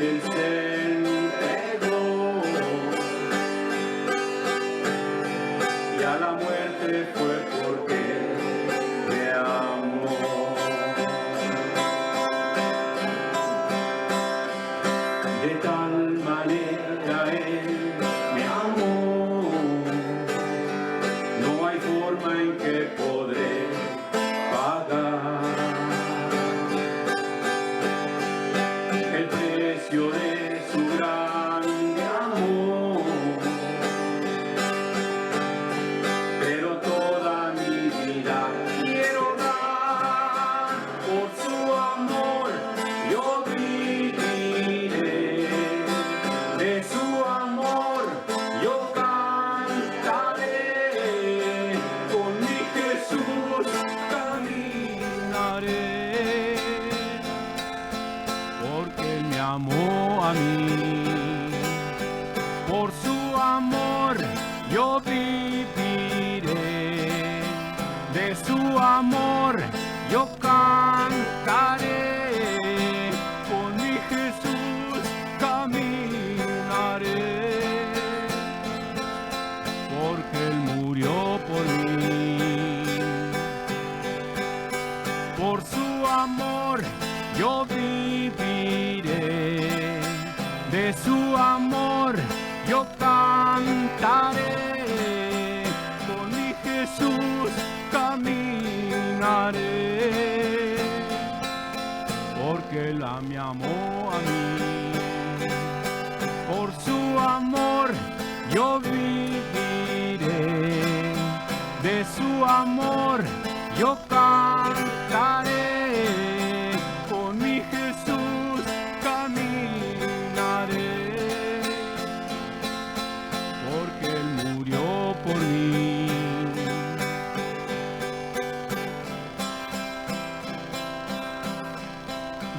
Él se entregó y a la muerte fue porque me amó. De tal manera Él me amó, no hay forma en que podré pagar el precio de su grande amor, pero toda mi vida quiero dar por su amor. Yo viviré de su amor, yo cantaré, con mi Jesús caminaré, porque Él me amó a mí. Por su amor yo viviré, de su amor yo cantaré, con mi Jesús caminaré, porque Él murió por mí. Por su amor yo viviré, de su amor yo cantaré, con mi Jesús caminaré, porque Él me amó a mí. Por su amor yo viviré, de su amor yo cantaré, con mi Jesús caminaré, porque Él murió por mí.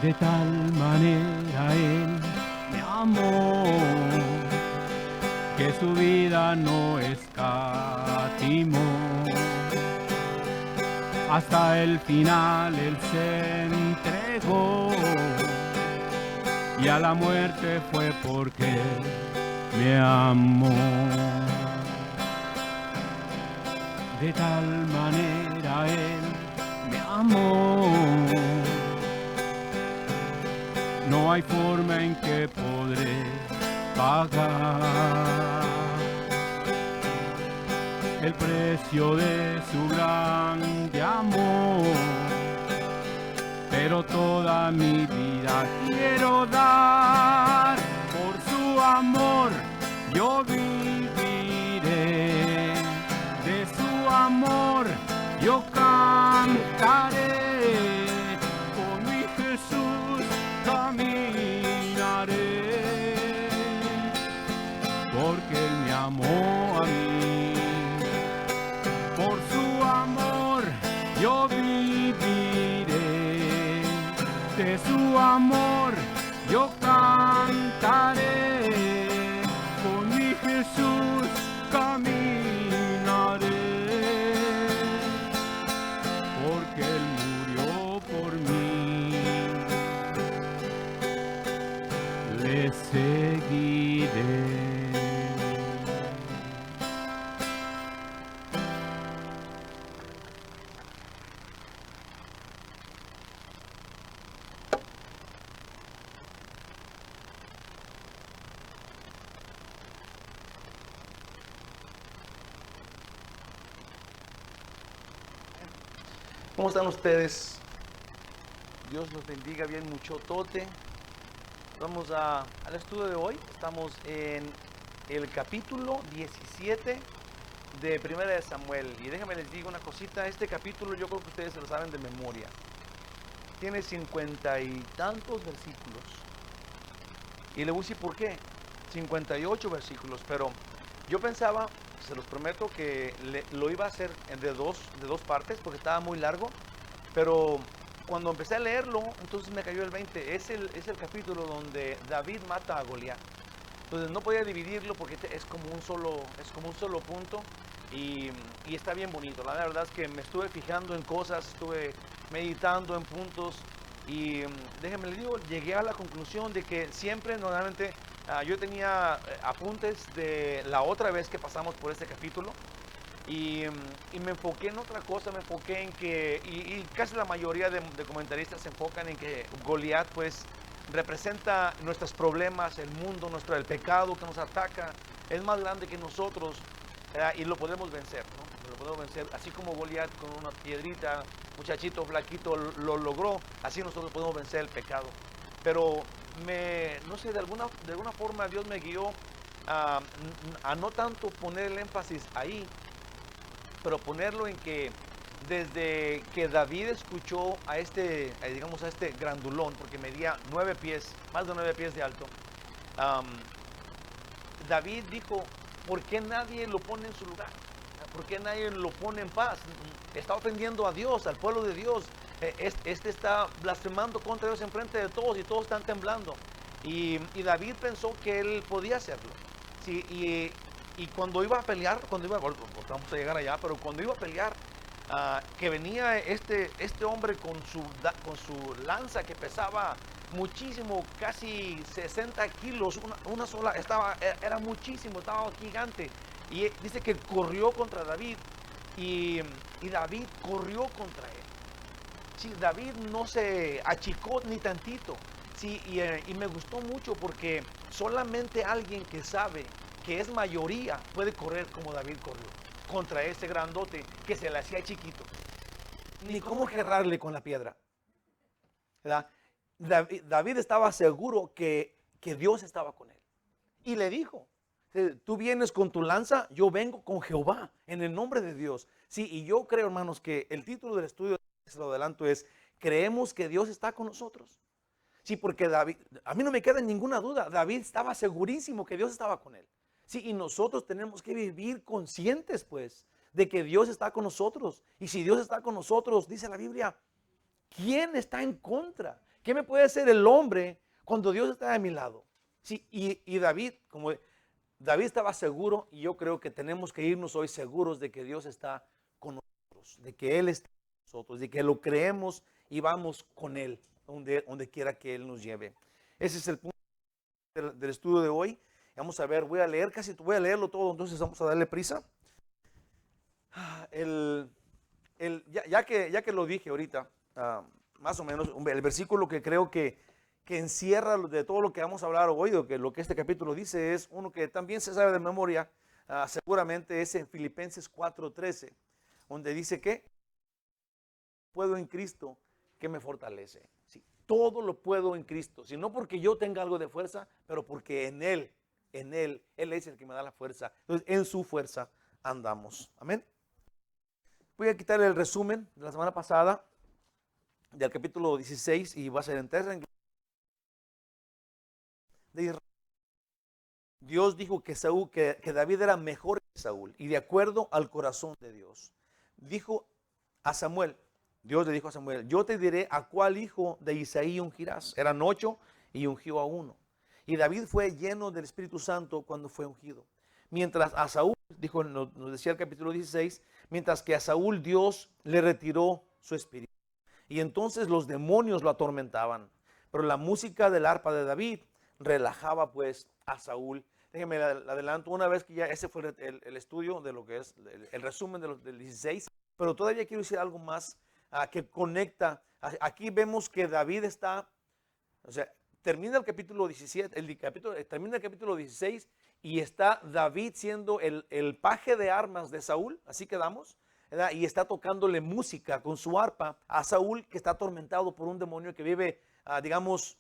De tal manera Él me amó, que su vida no escatimó. Hasta el final Él se entregó, y a la muerte fue porque me amó. De tal manera Él me amó, no hay forma en que podré pagar el precio de su grande amor, pero toda mi vida quiero dar por su amor. Yo viviré, de su amor yo cantaré, con mi Jesús caminaré, porque Él me amó a mí. Por su amor yo viviré, de su amor yo cantaré, con mi Jesús caminaré, porque Él murió por mí. Le seguiré. ¿Cómo están ustedes? Dios los bendiga bien muchotote. Vamos al estudio de hoy. Estamos en el capítulo 17 de Primera de Samuel. Y déjenme les digo una cosita. Este capítulo yo creo que ustedes se lo saben de memoria. Tiene 50 y tantos versículos. Y le voy a decir por qué. 58 versículos. Pero yo pensaba, se los prometo, que lo iba a hacer de dos partes porque estaba muy largo, pero cuando empecé a leerlo, entonces me cayó el 20. Es el capítulo donde David mata a Goliat. Entonces no podía dividirlo porque es como un solo punto, y está bien bonito. La verdad es que me estuve fijando en cosas, estuve meditando en puntos, Y déjenme les digo, llegué a la conclusión de que siempre, normalmente, yo tenía apuntes de la otra vez que pasamos por este capítulo. Y me enfoqué en otra cosa, me enfoqué en que, y casi la mayoría de comentaristas se enfocan en que Goliat pues representa nuestros problemas, el mundo, el pecado que nos ataca, es más grande que nosotros y lo podemos vencer, ¿no? Lo podemos vencer, así como Goliat con una piedrita, muchachito flaquito lo logró, así nosotros podemos vencer el pecado. Pero no sé, de alguna forma Dios me guió a no tanto poner el énfasis ahí, pero ponerlo en que desde que David escuchó a digamos a este grandulón, porque medía 9 pies, más de 9 pies de alto, David dijo, ¿por qué nadie lo pone en su lugar? ¿Por qué nadie lo pone en paz? Está ofendiendo a Dios, al pueblo de Dios. Este está blasfemando contra Dios en frente de todos y todos están temblando. Y David pensó que él podía hacerlo. Sí, y cuando iba a pelear, vamos a llegar allá, pero cuando iba a pelear, que venía este hombre con su lanza que pesaba muchísimo, casi 60 kilos, una sola, era muchísimo, estaba gigante. Y dice que corrió contra David y David corrió contra él. Sí, David no se achicó ni tantito. Sí, y me gustó mucho porque solamente alguien que sabe que es mayoría puede correr como David corrió contra ese grandote que se le hacía chiquito. Ni cómo gerrarle con la piedra, ¿verdad? David estaba seguro que Dios estaba con él. Y le dijo, tú vienes con tu lanza, yo vengo con Jehová, en el nombre de Dios. Sí, y yo creo, hermanos, que el título del estudio, se lo adelanto, es, ¿creemos que Dios está con nosotros? Sí, porque David, a mí no me queda ninguna duda, David estaba segurísimo que Dios estaba con él. Sí, y nosotros tenemos que vivir conscientes, pues, de que Dios está con nosotros. Y si Dios está con nosotros, dice la Biblia, ¿quién está en contra? ¿Qué me puede hacer el hombre cuando Dios está de mi lado? Sí, y David, como David estaba seguro, y yo creo que tenemos que irnos hoy seguros de que Dios está con nosotros, de que Él está con nosotros, de que lo creemos y vamos con Él, donde quiera que Él nos lleve. Ese es el punto del estudio de hoy. Vamos a ver, voy a leerlo todo, entonces vamos a darle prisa. Ya que lo dije ahorita, más o menos, el versículo que creo que encierra de todo lo que vamos a hablar hoy, o que lo que este capítulo dice, es uno que también se sabe de memoria, seguramente es en Filipenses 4:13, donde dice que puedo en Cristo que me fortalece. Sí, todo lo puedo en Cristo, si no porque yo tenga algo de fuerza, pero porque en Él es el que me da la fuerza. Entonces, en su fuerza andamos. Amén. Voy a quitar el resumen de la semana pasada, del capítulo 16, y va a ser en tercera de Israel. Dios dijo que David era mejor que Saúl, y de acuerdo al corazón de Dios. Dijo a Samuel, Dios le dijo a Samuel, yo te diré a cuál hijo de Isaí ungirás. Eran 8 y ungió a uno. Y David fue lleno del Espíritu Santo cuando fue ungido. Mientras a Saúl, nos decía el capítulo 16, mientras que a Saúl Dios le retiró su espíritu. Y entonces los demonios lo atormentaban. Pero la música del arpa de David relajaba pues a Saúl. Déjenme adelanto, una vez que ya ese fue el estudio de lo que es el resumen del 16, pero todavía quiero decir algo más que conecta. Aquí vemos que David está, o sea, termina el capítulo 17, termina el capítulo 16 y está David siendo el paje de armas de Saúl, así quedamos, ¿verdad? Y está tocándole música con su arpa a Saúl, que está atormentado por un demonio que vive, digamos,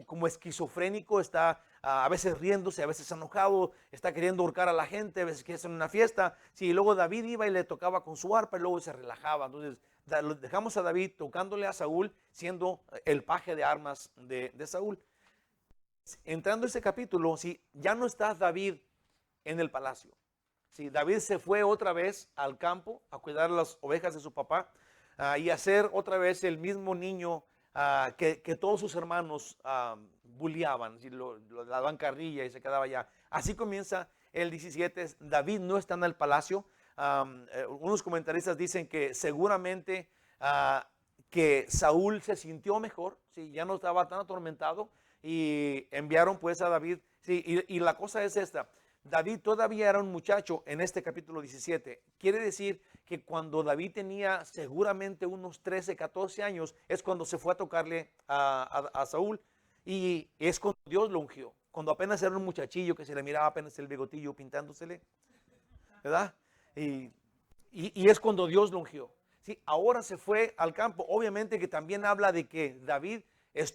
como esquizofrénico, está a veces riéndose, a veces enojado, está queriendo ahorcar a la gente, a veces quiere hacer una fiesta. Sí, luego David iba y le tocaba con su arpa y luego se relajaba. Entonces dejamos a David tocándole a Saúl, siendo el paje de armas de Saúl. Entrando a ese capítulo, sí, ya no está David en el palacio. Sí, David se fue otra vez al campo a cuidar las ovejas de su papá y a ser otra vez el mismo niño que todos sus hermanos bulliaban, ¿sí? Lo daban carrilla y se quedaba allá. Así comienza el 17. David no está en el palacio. Unos comentaristas dicen que seguramente que Saúl se sintió mejor, ¿sí? Ya no estaba tan atormentado y enviaron pues a David. ¿Sí? Y la cosa es esta, David todavía era un muchacho en este capítulo 17. Quiere decir que cuando David tenía seguramente unos 13, 14 años, es cuando se fue a tocarle a Saúl, y es cuando Dios lo ungió. Cuando apenas era un muchachillo que se le miraba apenas el bigotillo pintándosele, ¿verdad? Y es cuando Dios lo ungió. Sí, ahora se fue al campo. Obviamente que también habla de que David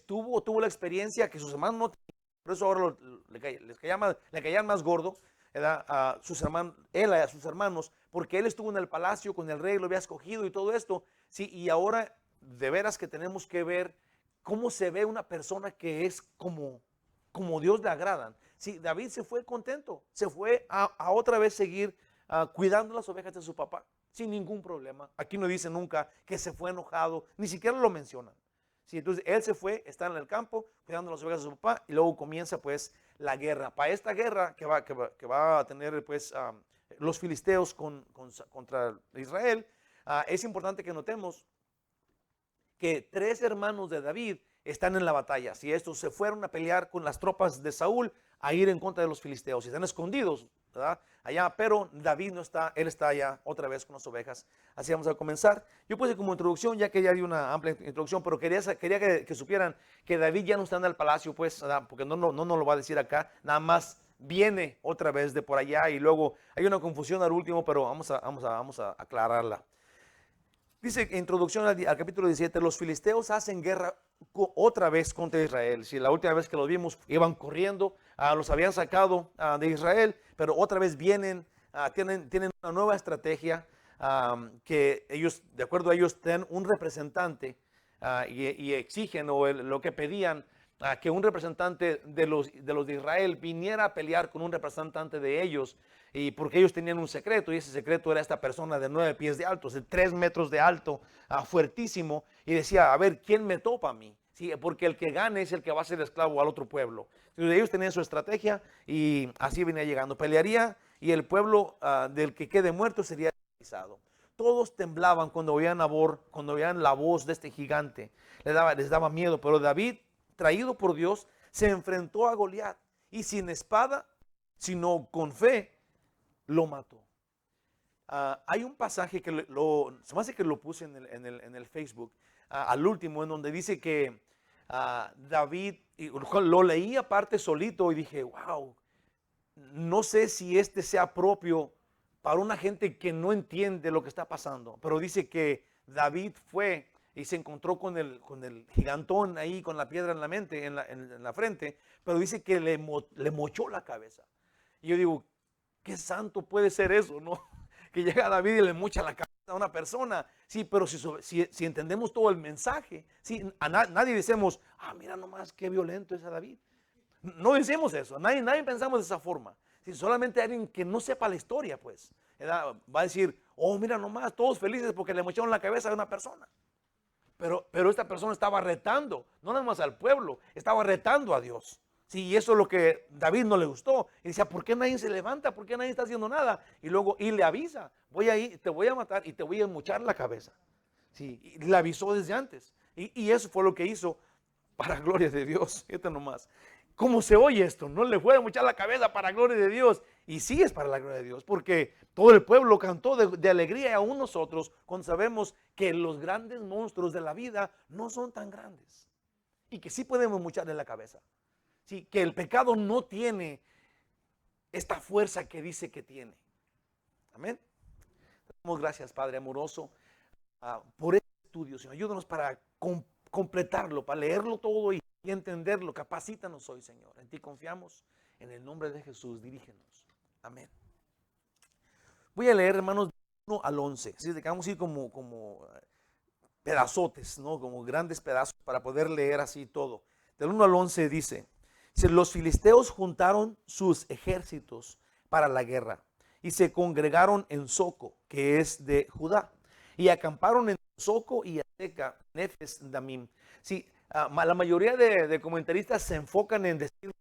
tuvo la experiencia que sus hermanos no tenían. Por eso ahora le caían más gordo, ¿verdad? A sus hermanos, él a sus hermanos, porque él estuvo en el palacio con el rey, lo había escogido y todo esto. Sí, y ahora de veras que tenemos que ver cómo se ve una persona que es como Dios le agradan. Sí, David se fue contento, se fue a otra vez seguir cuidando las ovejas de su papá, sin ningún problema. Aquí no dice nunca que se fue enojado, ni siquiera lo mencionan. Sí, entonces él se fue, está en el campo, cuidando las ovejas de su papá, y luego comienza pues la guerra. Para esta guerra que va a tener pues los filisteos contra Israel, es importante que notemos que 3 hermanos de David están en la batalla. Si estos se fueron a pelear con las tropas de Saúl a ir en contra de los filisteos, y están escondidos, ¿verdad? Allá, pero David no está, él está allá otra vez con las ovejas. Así vamos a comenzar. Yo puse como introducción, ya que ya di una amplia introducción, pero quería que supieran que David ya no está en el palacio, pues, ¿verdad? Porque no nos lo va a decir acá, nada más viene otra vez de por allá, y luego hay una confusión al último, pero vamos a aclararla. Dice introducción al capítulo 17, los filisteos hacen guerra otra vez contra Israel. Si la última vez que los vimos iban corriendo, los habían sacado de Israel, pero otra vez vienen, tienen una nueva estrategia, que ellos, de acuerdo a ellos, tienen un representante, y exigen lo que pedían, que un representante de los de Israel viniera a pelear con un representante de ellos, y porque ellos tenían un secreto, y ese secreto era esta persona de 9 pies de alto, de 3 metros de alto, fuertísimo, y decía, a ver, ¿quién me topa a mí? Sí, porque el que gane es el que va a ser esclavo al otro pueblo. Entonces ellos tenían su estrategia, y así venía llegando. Pelearía, y el pueblo del que quede muerto sería esclavizado. Todos temblaban cuando oían la voz de este gigante. Les daba miedo, pero David, traído por Dios, se enfrentó a Goliat, y sin espada, sino con fe, lo mató. Hay un pasaje que se me hace que lo puse en el Facebook, al último, en donde dice que David, y lo leí aparte solito y dije, wow, no sé si este sea propio para una gente que no entiende lo que está pasando, pero dice que David fue y se encontró con el gigantón ahí con la piedra en la mente, en la frente, pero dice que le mochó la cabeza. Y yo digo, ¿qué santo puede ser eso, no? Que llega David y le mocha la cabeza a una persona. Sí, pero si entendemos todo el mensaje, sí, nadie decimos, mira nomás qué violento es a David. No decimos eso, nadie pensamos de esa forma. Sí, solamente alguien que no sepa la historia, pues, ¿verdad? Va a decir, mira nomás, todos felices porque le mocharon la cabeza a una persona. Pero esta persona estaba retando, no nada más al pueblo, estaba retando a Dios. Sí, y eso es lo que David no le gustó. Y decía, ¿por qué nadie se levanta? ¿Por qué nadie está haciendo nada? Y luego, le avisa, voy a ir, te voy a matar y te voy a mochar la cabeza. Sí, y le avisó desde antes. Y eso fue lo que hizo para gloria de Dios. Fíjate nomás. ¿Cómo se oye esto? No le fue a mochar la cabeza para gloria de Dios. Y sí es para la gloria de Dios, porque todo el pueblo cantó de alegría, y aún nosotros, cuando sabemos que los grandes monstruos de la vida no son tan grandes. Y que sí podemos mocharle la cabeza. Sí, que el pecado no tiene esta fuerza que dice que tiene. Amén. Damos gracias, Padre amoroso, por este estudio, Señor. Ayúdanos para completarlo, para leerlo todo y entenderlo. Capacítanos hoy, Señor. En ti confiamos. En el nombre de Jesús, dirígenos. Amén. Voy a leer, hermanos, de 1 al 11. Así que vamos a ir como pedazotes, ¿no? Como grandes pedazos para poder leer así todo. Del 1 al 11 dice, los filisteos juntaron sus ejércitos para la guerra y se congregaron en Soco, que es de Judá, y acamparon en Soco y Azeca, Nefes Damim. Sí, la mayoría de comentaristas se enfocan en decir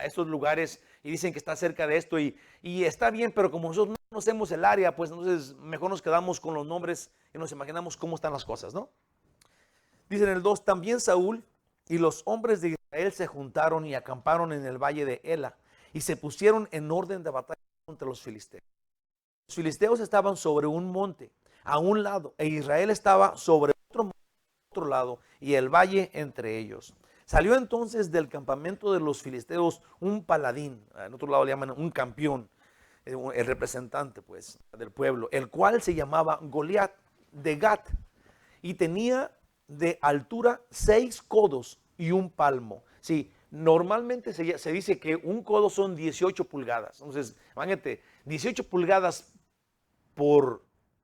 estos lugares y dicen que está cerca de esto y está bien, pero como nosotros no conocemos el área, pues entonces mejor nos quedamos con los nombres y nos imaginamos cómo están las cosas, ¿no? Dice en el 2, también Saúl y los hombres de Israel se juntaron y acamparon en el valle de Ela y se pusieron en orden de batalla contra los filisteos. Los filisteos estaban sobre un monte a un lado e Israel estaba sobre otro monte a otro lado y el valle entre ellos. Salió entonces del campamento de los filisteos un paladín, en otro lado le llaman un campeón, el representante pues del pueblo, el cual se llamaba Goliat de Gat y tenía de altura 6 codos y un palmo. Sí, normalmente se dice que un codo son 18 pulgadas. Entonces, imagínate, 18 pulgadas por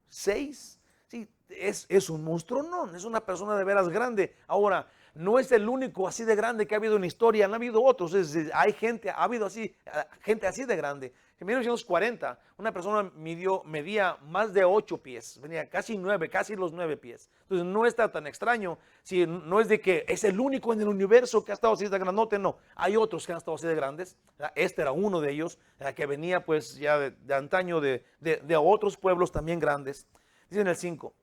6, sí, es un monstruo, no, es una persona de veras grande. Ahora, no es el único así de grande que ha habido en la historia, han habido otros, hay gente, ha habido así, gente así de grande. En 1940, una persona medía más de 8 pies, venía casi 9, casi los 9 pies. Entonces no está tan extraño, si no es de que es el único en el universo que ha estado así de grandote, no. Hay otros que han estado así de grandes, este era uno de ellos, que venía pues ya de antaño de otros pueblos también grandes. Dice en el 5,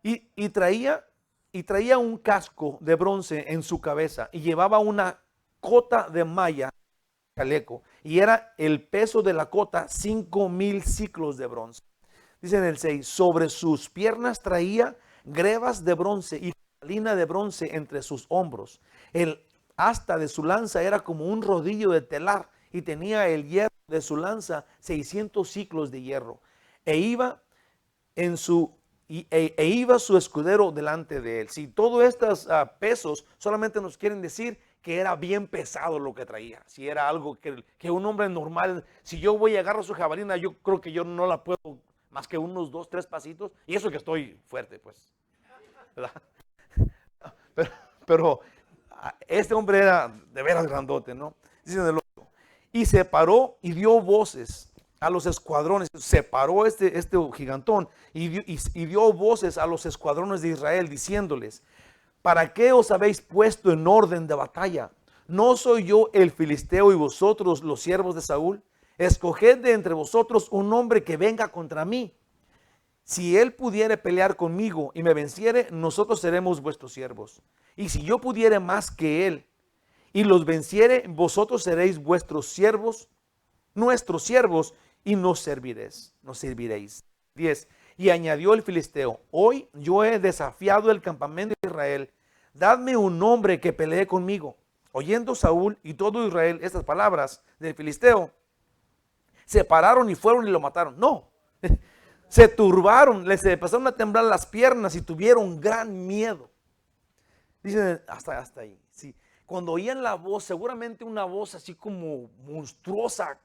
y traía un casco de bronce en su cabeza y llevaba una cota de malla, chaleco, y era el peso de la cota 5,000 ciclos de bronce. Dice en el 6, sobre sus piernas traía grebas de bronce y jabalina de bronce entre sus hombros. El asta de su lanza era como un rodillo de telar y tenía el hierro de su lanza 600 ciclos de hierro. Iba su escudero delante de él. Si todos estos pesos solamente nos quieren decir que era bien pesado lo que traía. Si era algo que un hombre normal, si yo voy y agarro su jabalina, yo creo que yo no la puedo más que unos 2, 3 pasitos. Y eso que estoy fuerte, pues. ¿Verdad? Pero este hombre era de veras grandote, ¿no? Dice en el 8. Y se paró y dio voces a los escuadrones. Se paró este gigantón y dio voces a los escuadrones de Israel diciéndoles: ¿para qué os habéis puesto en orden de batalla? ¿No soy yo el filisteo y vosotros los siervos de Saúl? Escoged de entre vosotros un hombre que venga contra mí. Si él pudiere pelear conmigo y me venciere, nosotros seremos vuestros siervos. Y si yo pudiere más que él y los venciere, vosotros seréis vuestros siervos, nuestros siervos, y nos serviréis. 10. Y añadió el filisteo: hoy yo he desafiado el campamento de Israel, dadme un hombre que pelee conmigo. Oyendo Saúl y todo Israel estas palabras del filisteo, se pararon y fueron y lo mataron. No, se turbaron, les empezaron a temblar las piernas y tuvieron gran miedo. Dicen hasta ahí, sí. Cuando oían la voz, seguramente una voz así como monstruosa,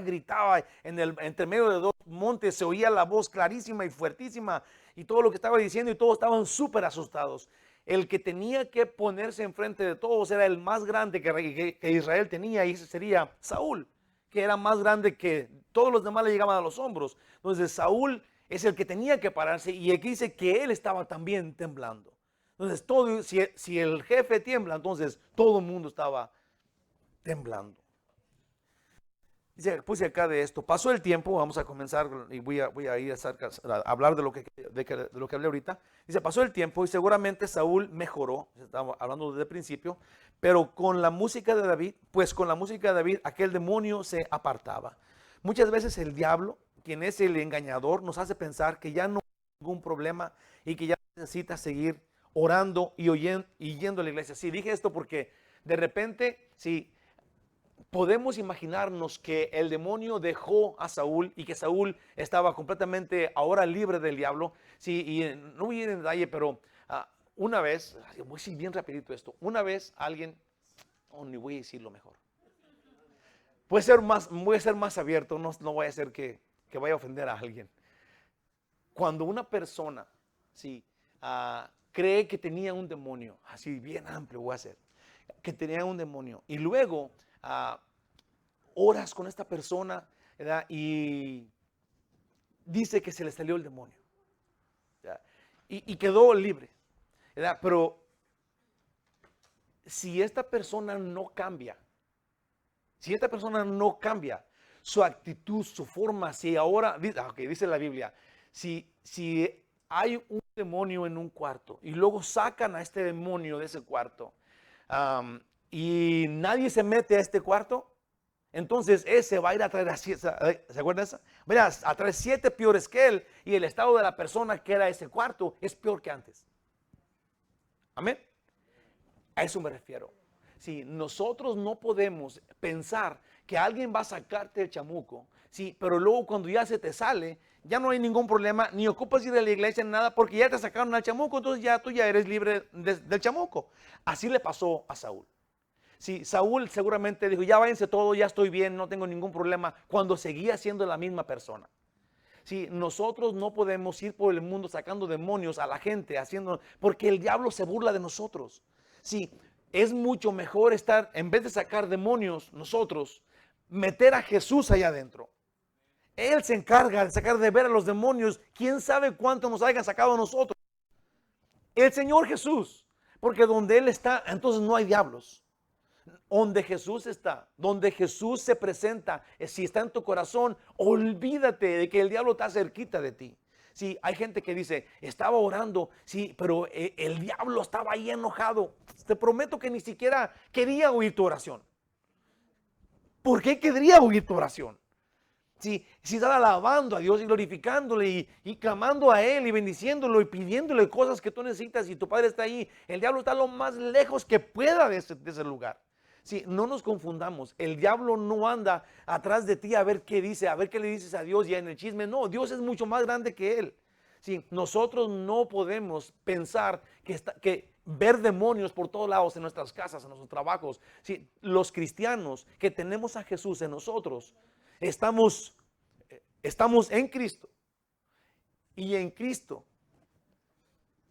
gritaba entre medio de dos montes, se oía la voz clarísima y fuertísima y todo lo que estaba diciendo y todos estaban súper asustados. El que tenía que ponerse enfrente de todos era el más grande que Israel tenía, y ese sería Saúl, que era más grande que todos los demás, le llegaban a los hombros. Entonces Saúl es el que tenía que pararse, y aquí dice que él estaba también temblando. Entonces, si el jefe tiembla, entonces todo el mundo estaba temblando. Dice, puse acá de esto. Pasó el tiempo, vamos a comenzar y voy a ir a hablar de lo que hablé ahorita. Dice, pasó el tiempo y seguramente Saúl mejoró, estamos hablando desde el principio, pero con la música de David, aquel demonio se apartaba. Muchas veces el diablo, quien es el engañador, nos hace pensar que ya no hay ningún problema y que ya necesita seguir orando y yendo a la iglesia. Sí, dije esto porque de repente, sí, podemos imaginarnos que el demonio dejó a Saúl y que Saúl estaba completamente ahora libre del diablo. Sí, y no voy a ir en detalle, pero una vez, voy a decir bien rapidito esto, una vez alguien, ni voy a decirlo mejor. Voy a ser más abierto, no voy a hacer que vaya a ofender a alguien. Cuando una persona, sí, cree que tenía un demonio, así bien amplio voy a hacer, que tenía un demonio, y luego oras con esta persona, ¿verdad? Y dice que se le salió el demonio, ¿verdad? Y quedó libre, ¿verdad? Pero si esta persona no cambia, su actitud, su forma, si ahora, dice la Biblia, si hay un demonio en un cuarto y luego sacan a este demonio de ese cuarto y nadie se mete a este cuarto, entonces ese va a ir a traer ¿se acuerdan de esa? Va a traer 7 peores que él y el estado de la persona que era ese cuarto es peor que antes. Amén. A eso me refiero. Si nosotros no podemos pensar que alguien va a sacarte el chamuco, sí, pero luego cuando ya se te sale, ya no hay ningún problema, ni ocupas ir a la iglesia ni nada, porque ya te sacaron al chamuco, entonces ya tú ya eres libre del chamuco. Así le pasó a Saúl. Sí, Saúl seguramente dijo, ya váyanse todos, ya estoy bien, no tengo ningún problema, cuando seguía siendo la misma persona. Sí, nosotros no podemos ir por el mundo sacando demonios a la gente, porque el diablo se burla de nosotros. Sí, es mucho mejor estar, en vez de sacar demonios, nosotros, meter a Jesús allá adentro. Él se encarga de sacar de ver a los demonios. ¿Quién sabe cuánto nos hayan sacado a nosotros? El Señor Jesús. Porque donde Él está, entonces no hay diablos. Donde Jesús está, donde Jesús se presenta, si está en tu corazón, olvídate de que el diablo está cerquita de ti. Sí, hay gente que dice, estaba orando, sí, pero el diablo estaba ahí enojado. Te prometo que ni siquiera quería oír tu oración. ¿Por qué querría oír tu oración? Si estás alabando a Dios y glorificándole y clamando a Él y bendiciéndolo y pidiéndole cosas que tú necesitas y tu Padre está ahí, el diablo está lo más lejos que pueda de ese lugar. Sí, no nos confundamos, el diablo no anda atrás de ti a ver qué dice, a ver qué le dices a Dios y en el chisme. No, Dios es mucho más grande que Él. Sí, nosotros no podemos pensar que ver demonios por todos lados en nuestras casas, en nuestros trabajos. Sí, los cristianos que tenemos a Jesús en nosotros, estamos en Cristo y en Cristo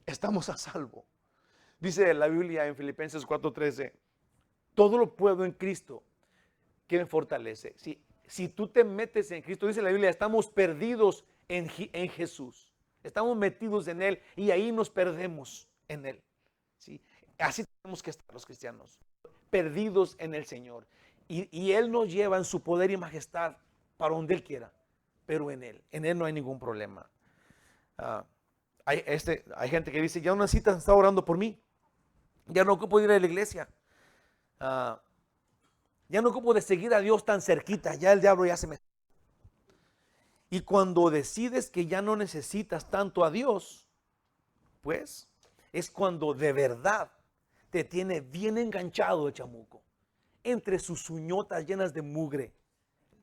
estamos a salvo. Dice la Biblia en Filipenses 4:13, todo lo puedo en Cristo que me fortalece. Si tú te metes en Cristo, dice la Biblia, estamos perdidos en Jesús. Estamos metidos en Él y ahí nos perdemos en Él. ¿Sí? Así tenemos que estar los cristianos, perdidos en el Señor. Y Él nos lleva en su poder y majestad para donde Él quiera, pero en Él no hay ningún problema. Hay gente que dice, ya no necesitas estar orando por mí, ya no ocupo ir a la iglesia, ya no ocupo de seguir a Dios tan cerquita, ya el diablo ya se me... Y cuando decides que ya no necesitas tanto a Dios, pues es cuando de verdad te tiene bien enganchado el chamuco, entre sus uñotas llenas de mugre.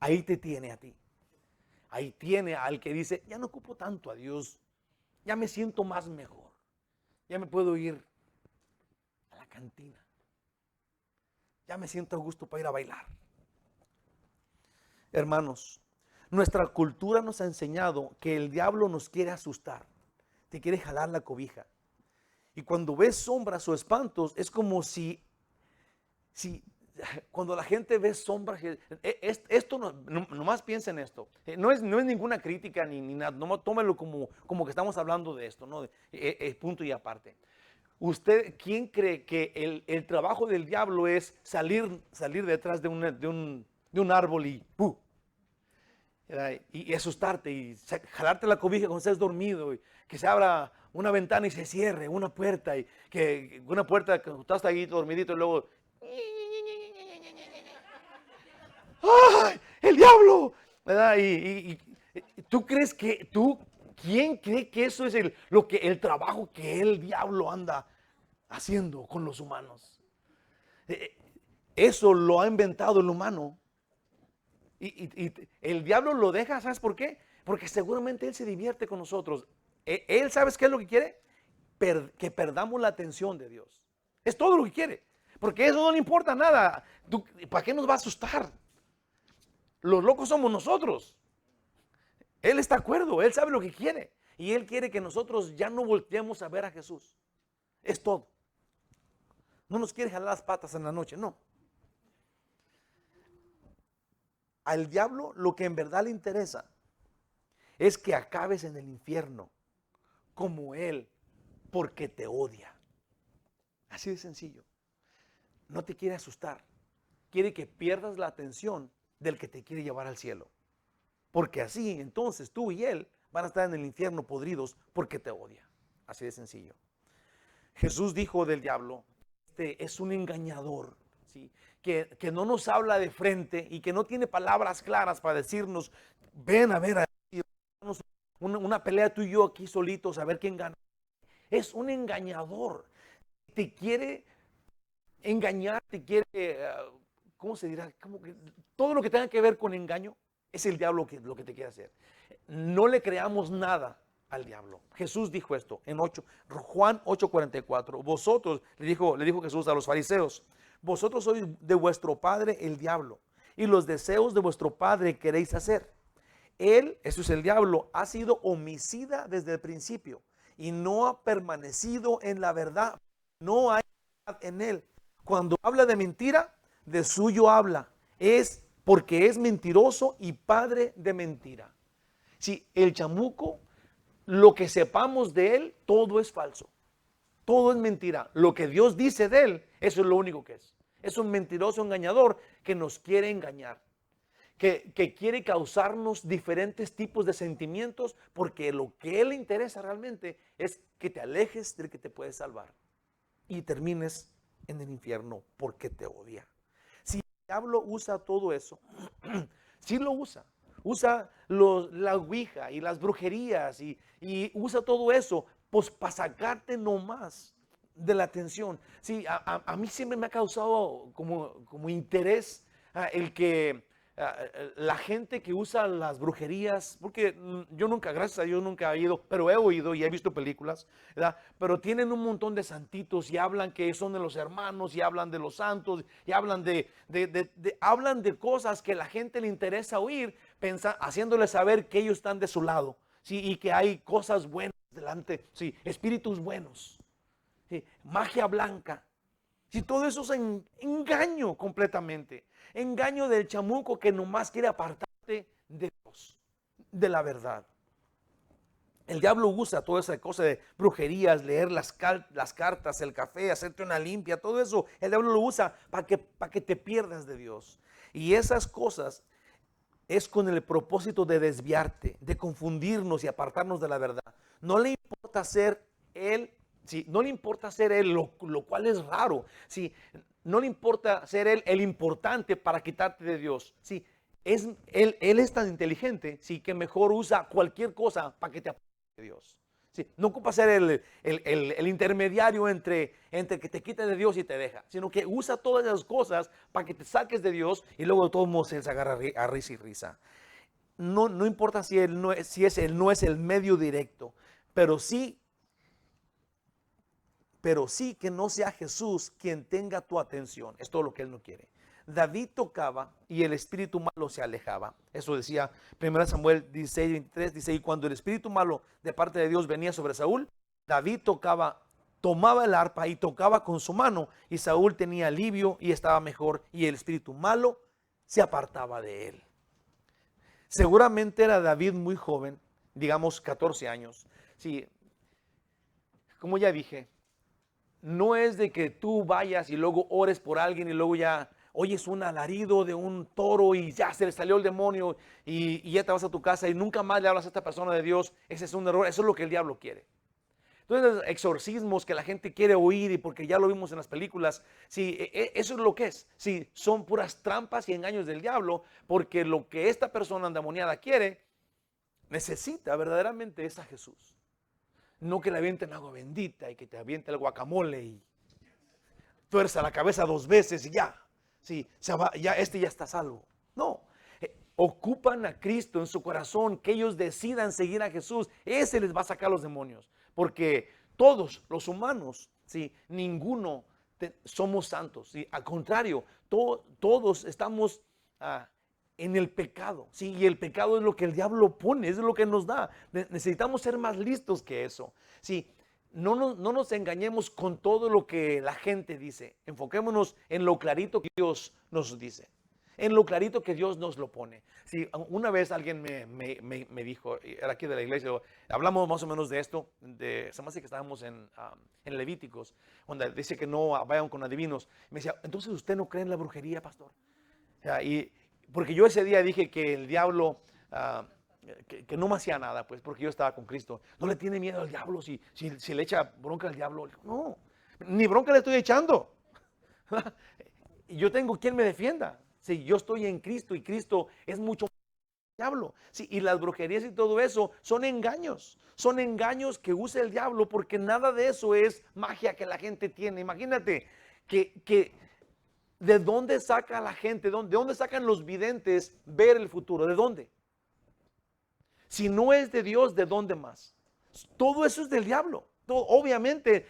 Ahí te tiene a ti. Ahí tiene al que dice, ya no ocupo tanto a Dios, ya me siento más mejor, ya me puedo ir a la cantina, ya me siento a gusto para ir a bailar. Hermanos, nuestra cultura nos ha enseñado que el diablo nos quiere asustar, te quiere jalar la cobija. Y cuando ves sombras o espantos, es como si cuando la gente ve sombras, esto nomás piensa en esto. No es ninguna crítica ni nada, no tómelo como que estamos hablando de esto, ¿no? Punto y aparte. ¿Usted quién cree que el trabajo del diablo es salir detrás de un árbol y asustarte y jalarte la cobija cuando estés dormido, y que se abra una ventana y se cierre una puerta, y que una puerta que estás ahí dormidito y luego ¡ay! ¡El diablo! ¿Verdad? Y tú crees que ¿quién cree que eso es el trabajo que el diablo anda haciendo con los humanos? Eso lo ha inventado el humano. Y el diablo lo deja, ¿sabes por qué? Porque seguramente él se divierte con nosotros. Él, ¿sabes qué es lo que quiere? Que perdamos la atención de Dios. Es todo lo que quiere. Porque eso no le importa nada. ¿Para qué nos va a asustar? Los locos somos nosotros. Él está de acuerdo, Él sabe lo que quiere. Y Él quiere que nosotros ya no volteemos a ver a Jesús. Es todo. No nos quiere jalar las patas en la noche, no. Al diablo lo que en verdad le interesa es que acabes en el infierno como Él, porque te odia. Así de sencillo. No te quiere asustar. Quiere que pierdas la atención del que te quiere llevar al cielo. Porque así entonces tú y Él van a estar en el infierno podridos porque te odia. Así de sencillo. Jesús dijo del diablo, este es un engañador, ¿sí? Que no nos habla de frente y que no tiene palabras claras para decirnos, ven a ver, una pelea tú y yo aquí solitos a ver quién gana. Es un engañador, te quiere engañar, te quiere, ¿cómo se dirá? Todo lo que tenga que ver con engaño es el diablo lo que te quiere hacer. No le creamos nada al diablo. Jesús dijo esto en Juan 8:44. Vosotros, le dijo Jesús a los fariseos, vosotros sois de vuestro padre el diablo, y los deseos de vuestro padre queréis hacer. Él, eso es el diablo, ha sido homicida desde el principio y no ha permanecido en la verdad. No hay verdad en él. Cuando habla de mentira, de suyo habla. Es porque es mentiroso y padre de mentira. Si el chamuco, lo que sepamos de él, todo es falso. Todo es mentira. Lo que Dios dice de él, eso es lo único que es. Es un mentiroso engañador que nos quiere engañar. Que quiere causarnos diferentes tipos de sentimientos, porque lo que él le interesa realmente es que te alejes del que te puede salvar y termines en el infierno porque te odia. Si el diablo usa todo eso, sí lo usa. Usa la ouija y las brujerías y usa todo eso pues para sacarte nomás de la atención. Sí, a mí siempre me ha causado como interés el que la gente que usa las brujerías, porque yo nunca, gracias a Dios nunca he ido, pero he oído y he visto películas, ¿verdad? Pero tienen un montón de santitos y hablan que son de los hermanos y hablan de los santos y hablan hablan de cosas que la gente le interesa oír, haciéndole saber que ellos están de su lado, ¿sí? Y que hay cosas buenas delante, ¿sí? Espíritus buenos, ¿sí? Magia blanca. Si todo eso es engaño completamente, engaño del chamuco que nomás quiere apartarte de Dios, de la verdad. El diablo usa toda esa cosa de brujerías, leer las cartas, el café, hacerte una limpia, todo eso. El diablo lo usa para que te pierdas de Dios. Y esas cosas es con el propósito de desviarte, de confundirnos y apartarnos de la verdad. No le importa ser él. Sí, no le importa ser él, lo cual es raro. Sí, no le importa ser él el importante para quitarte de Dios. Sí, él es tan inteligente, sí, que mejor usa cualquier cosa para que te aparte de Dios. Sí, no ocupa ser el intermediario entre que te quite de Dios y te deja, sino que usa todas esas cosas para que te saques de Dios y luego de todos modos se agarra a risa y risa. No importa si él no es el medio directo, pero sí que no sea Jesús quien tenga tu atención. Es todo lo que él no quiere. David tocaba y el espíritu malo se alejaba. Eso decía 1 Samuel 16:23. Dice, y cuando el espíritu malo de parte de Dios venía sobre Saúl, David tomaba el arpa y tocaba con su mano, y Saúl tenía alivio y estaba mejor, y el espíritu malo se apartaba de él. Seguramente era David muy joven, digamos 14 años. Sí, como ya dije, no es de que tú vayas y luego ores por alguien y luego ya oyes un alarido de un toro y ya se le salió el demonio y ya te vas a tu casa y nunca más le hablas a esta persona de Dios. Ese es un error, eso es lo que el diablo quiere. Entonces, exorcismos que la gente quiere oír y porque ya lo vimos en las películas, sí, eso es lo que es. Sí, son puras trampas y engaños del diablo, porque lo que esta persona endemoniada quiere, necesita verdaderamente es a Jesús. No que le avienten agua bendita y que te aviente el guacamole y tuerza la cabeza 2 veces y ya. Sí, ya está salvo. No, ocupan a Cristo en su corazón, que ellos decidan seguir a Jesús. Ese les va a sacar los demonios. Porque todos los humanos, sí, ninguno somos santos. ¿Sí? Al contrario, todos estamos en el pecado, ¿sí? Y el pecado es lo que el diablo pone, es lo que nos da. Necesitamos ser más listos que eso, ¿sí? No nos engañemos con todo lo que la gente dice. Enfoquémonos en lo clarito que Dios nos dice, en lo clarito que Dios nos lo pone. Sí, una vez alguien me dijo, era aquí de la iglesia, hablamos más o menos de esto, se me hace que estábamos en Levíticos, donde dice que no vayan con adivinos. Me decía, entonces usted no cree en la brujería, pastor. Porque yo ese día dije que el diablo que no me hacía nada, pues, porque yo estaba con Cristo. No le tiene miedo al diablo si le echa bronca al diablo. No, ni bronca le estoy echando. Yo tengo quien me defienda. Si yo estoy en Cristo y Cristo es mucho más que el diablo. Sí, y las brujerías y todo eso son engaños. Son engaños que usa el diablo porque nada de eso es magia que la gente tiene. Imagínate que ¿de dónde saca la gente? ¿De dónde sacan los videntes ver el futuro? ¿De dónde? Si no es de Dios, ¿de dónde más? Todo eso es del diablo. Obviamente,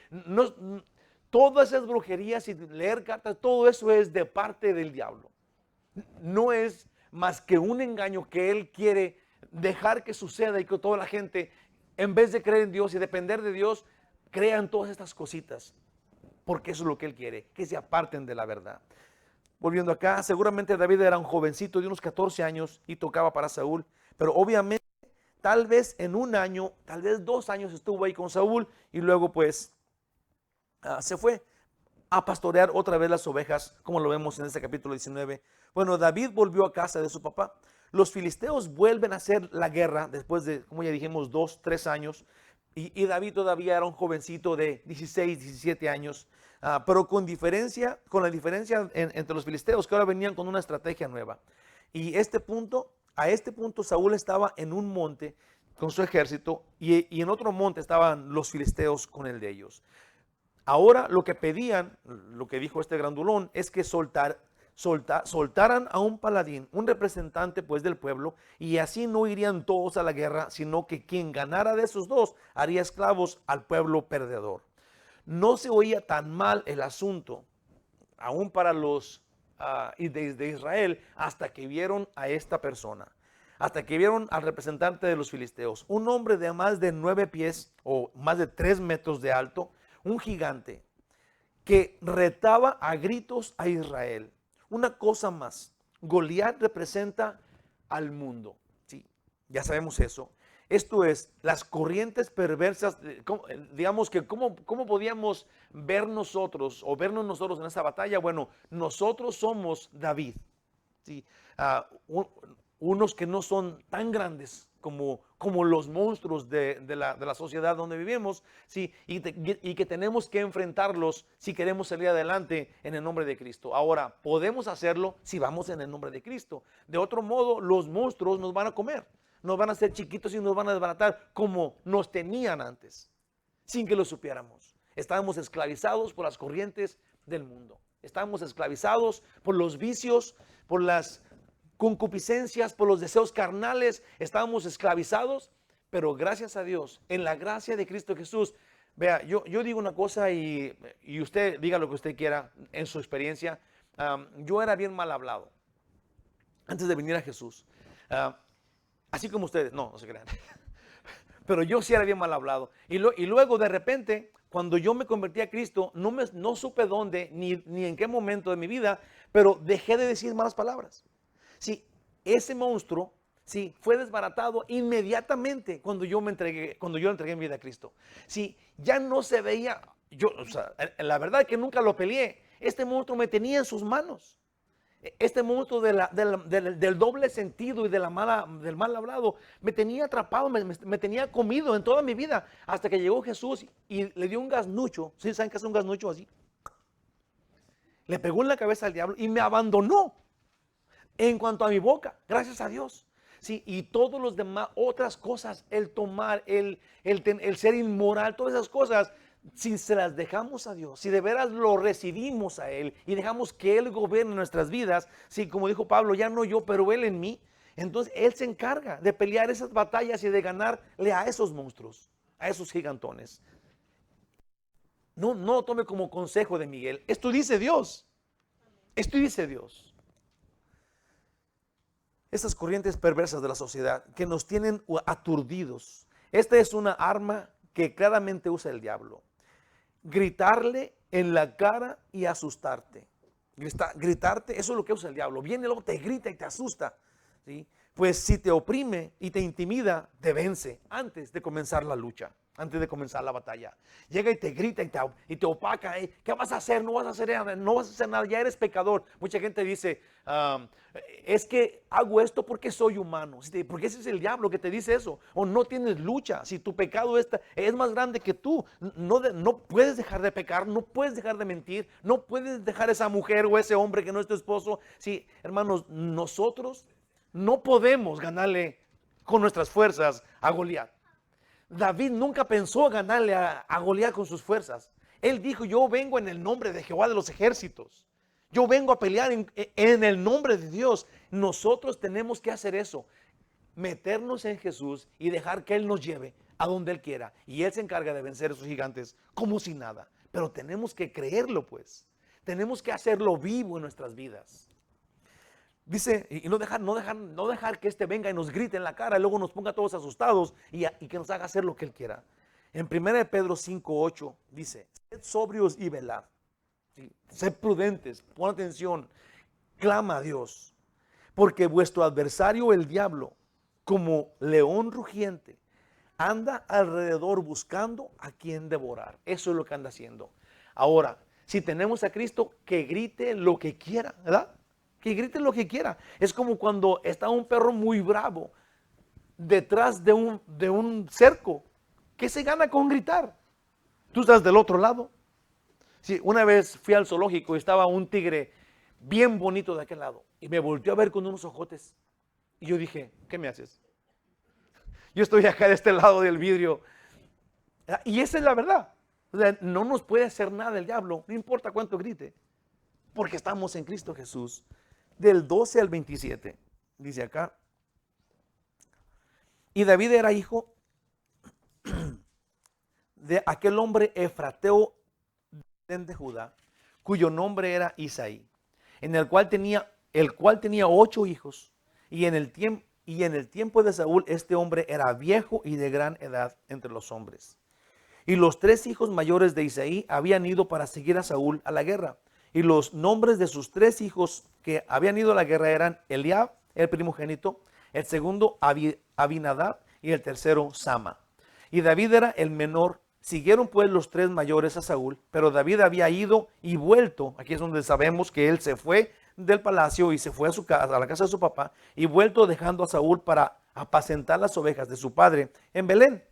todas esas brujerías y leer cartas, todo eso es de parte del diablo. No es más que un engaño que él quiere dejar que suceda y que toda la gente, en vez de creer en Dios y depender de Dios, crean todas estas cositas. Porque eso es lo que él quiere, que se aparten de la verdad. Volviendo acá, seguramente David era un jovencito de unos 14 años y tocaba para Saúl, pero obviamente tal vez en un año, tal vez 2 años estuvo ahí con Saúl y luego pues se fue a pastorear otra vez las ovejas, como lo vemos en este capítulo 19. Bueno, David volvió a casa de su papá. Los filisteos vuelven a hacer la guerra después de, como ya dijimos, 2, 3 años. Y David todavía era un jovencito de 16, 17 años. Pero con la diferencia entre los filisteos, que ahora venían con una estrategia nueva. Y a este punto Saúl estaba en un monte con su ejército y en otro monte estaban los filisteos con el de ellos. Ahora lo que pedían, lo que dijo este grandulón, es que soltaran a un paladín, un representante pues del pueblo, y así no irían todos a la guerra, sino que quien ganara de esos dos haría esclavos al pueblo perdedor. No se oía tan mal el asunto, aún para los de Israel, hasta que vieron a esta persona, hasta que vieron al representante de los filisteos, un hombre de más de 9 pies o más de 3 metros de alto, un gigante que retaba a gritos a Israel. Una cosa más, Goliat representa al mundo. Sí, ya sabemos eso. Esto es, las corrientes perversas, digamos que cómo podíamos ver nosotros o vernos nosotros en esta batalla. Bueno, nosotros somos David. ¿Sí? Unos que no son tan grandes como los monstruos de la sociedad donde vivimos, ¿sí? y que tenemos que enfrentarlos si queremos salir adelante en el nombre de Cristo. Ahora, podemos hacerlo si vamos en el nombre de Cristo. De otro modo, los monstruos nos van a comer, nos van a hacer chiquitos y nos van a desbaratar como nos tenían antes, sin que lo supiéramos. Estábamos esclavizados por las corrientes del mundo. Estábamos esclavizados por los vicios, por las concupiscencias, por los deseos carnales. Estábamos esclavizados, pero gracias a Dios, en la gracia de Cristo Jesús. Vea, yo digo una cosa y usted diga lo que usted quiera en su experiencia. Yo era bien mal hablado antes de venir a Jesús. Así como ustedes, no se crean. Pero yo sí era bien mal hablado. Y luego de repente, cuando yo me convertí a Cristo, no supe dónde ni en qué momento de mi vida, pero dejé de decir malas palabras. Sí, ese monstruo, sí, fue desbaratado inmediatamente cuando yo entregué mi vida a Cristo. Sí, ya no se veía, la verdad que nunca lo peleé. Este monstruo me tenía en sus manos. Este monstruo del doble sentido y del mal hablado me tenía atrapado, me tenía comido en toda mi vida, hasta que llegó Jesús y le dio un gasnucho. ¿Sí saben qué es un gasnucho así? Le pegó en la cabeza al diablo y me abandonó en cuanto a mi boca, gracias a Dios. Sí, y todos los demás, otras cosas, el tomar, el ser inmoral, todas esas cosas, si se las dejamos a Dios, si de veras lo recibimos a Él y dejamos que Él gobierne nuestras vidas, sí, como dijo Pablo, ya no yo, pero Él en mí, entonces Él se encarga de pelear esas batallas y de ganarle a esos monstruos, a esos gigantones. No lo tome como consejo de Miguel, esto dice Dios, esto dice Dios. Estas corrientes perversas de la sociedad que nos tienen aturdidos. Esta es una arma que claramente usa el diablo. Gritarle en la cara y asustarte. Gritarte, eso es lo que usa el diablo. Viene luego, te grita y te asusta. ¿Sí? Pues si te oprime y te intimida, te vence antes de comenzar la lucha. antes de comenzar la batalla. Llega y te grita y te opaca. ¿Qué vas a hacer? No vas a hacer nada, no vas a hacer nada, ya eres pecador. Mucha gente dice, es que hago esto porque soy humano. Porque ese es el diablo que te dice eso. O no tienes lucha. Si tu pecado es más grande que tú, no puedes dejar de pecar, no puedes dejar de mentir, no puedes dejar esa mujer o ese hombre que no es tu esposo. Sí, hermanos, nosotros no podemos ganarle con nuestras fuerzas a Goliat. David nunca pensó ganarle a Goliat con sus fuerzas. Él dijo, yo vengo en el nombre de Jehová de los ejércitos. Yo vengo a pelear en el nombre de Dios. Nosotros tenemos que hacer eso. Meternos en Jesús y dejar que Él nos lleve a donde Él quiera. Y Él se encarga de vencer a esos gigantes como si nada. Pero tenemos que creerlo, pues. Tenemos que hacerlo vivo en nuestras vidas. Dice, y no dejar que este venga y nos grite en la cara y luego nos ponga todos asustados y que nos haga hacer lo que Él quiera. En 1 Pedro 5:8 dice, sed sobrios y velad. ¿Sí? Sed prudentes, pon atención, clama a Dios. Porque vuestro adversario, el diablo, como león rugiente, anda alrededor buscando a quien devorar. Eso es lo que anda haciendo. Ahora, si tenemos a Cristo, que grite lo que quiera, ¿verdad? Que grite lo que quiera. Es como cuando está un perro muy bravo detrás de un cerco. ¿Qué se gana con gritar? Tú estás del otro lado. Sí, una vez fui al zoológico y estaba un tigre bien bonito de aquel lado. Y me volteó a ver con unos ojotes. Y yo dije, ¿qué me haces? Yo estoy acá de este lado del vidrio. Y esa es la verdad. O sea, no nos puede hacer nada el diablo, no importa cuánto grite. Porque estamos en Cristo Jesús. Del 12 al 27, dice acá. Y David era hijo de aquel hombre efrateo de Judá, cuyo nombre era Isaí, el cual tenía 8 hijos, y en el tiempo de Saúl este hombre era viejo y de gran edad entre los hombres. Y los 3 hijos mayores de Isaí habían ido para seguir a Saúl a la guerra. Y los nombres de sus 3 hijos que habían ido a la guerra eran Eliab, el primogénito, el segundo Abinadab y el tercero Sama. Y David era el menor. Siguieron pues los 3 mayores a Saúl, pero David había ido y vuelto. Aquí es donde sabemos que él se fue del palacio y se fue a su casa, a la casa de su papá, y vuelto dejando a Saúl para apacentar las ovejas de su padre en Belén.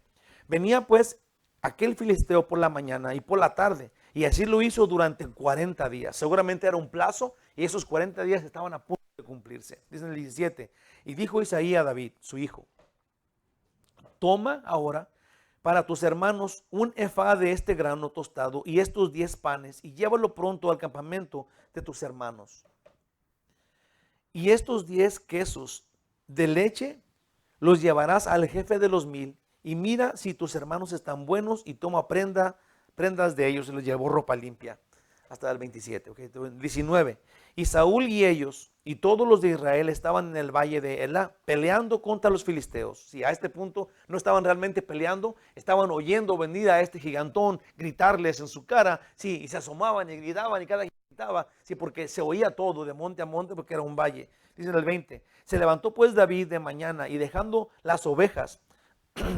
Venía pues aquel filisteo por la mañana y por la tarde, y así lo hizo durante 40 días. Seguramente era un plazo y esos 40 días estaban a punto de cumplirse. Dice en el 17, y dijo Isaí a David, su hijo, toma ahora para tus hermanos un efá de este grano tostado y estos 10 panes y llévalo pronto al campamento de tus hermanos. Y estos 10 quesos de leche los llevarás al jefe de los 1000 y mira si tus hermanos están buenos y toma prendas de ellos y les llevó ropa limpia. Hasta el 27, okay. 19. Y Saúl y ellos y todos los de Israel estaban en el valle de Elá peleando contra los filisteos. Si a este punto no estaban realmente peleando, estaban oyendo venir a este gigantón gritarles en su cara, sí, y se asomaban y gritaban y cada quien gritaba, sí, porque se oía todo de monte a monte porque era un valle. Dice en el 20, se levantó pues David de mañana y dejando las ovejas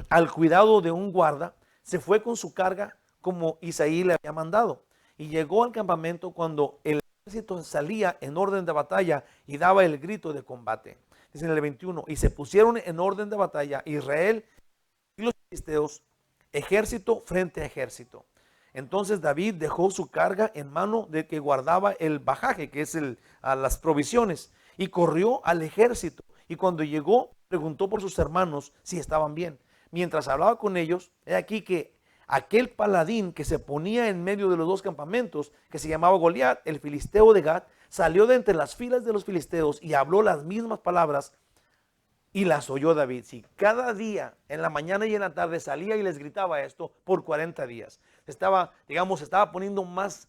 al cuidado de un guarda, se fue con su carga como Isaí le había mandado. Y llegó al campamento cuando el ejército salía en orden de batalla y daba el grito de combate. Dice en el 21, y se pusieron en orden de batalla Israel y los filisteos, ejército frente a ejército. Entonces David dejó su carga en mano de que guardaba el bajaje, que es las provisiones, y corrió al ejército. Y cuando llegó, preguntó por sus hermanos si estaban bien. Mientras hablaba con ellos, he aquí que aquel paladín que se ponía en medio de los 2 campamentos, que se llamaba Goliat, el filisteo de Gat, salió de entre las filas de los filisteos y habló las mismas palabras y las oyó David. Sí, cada día, en la mañana y en la tarde, salía y les gritaba esto por 40 días. Estaba poniendo más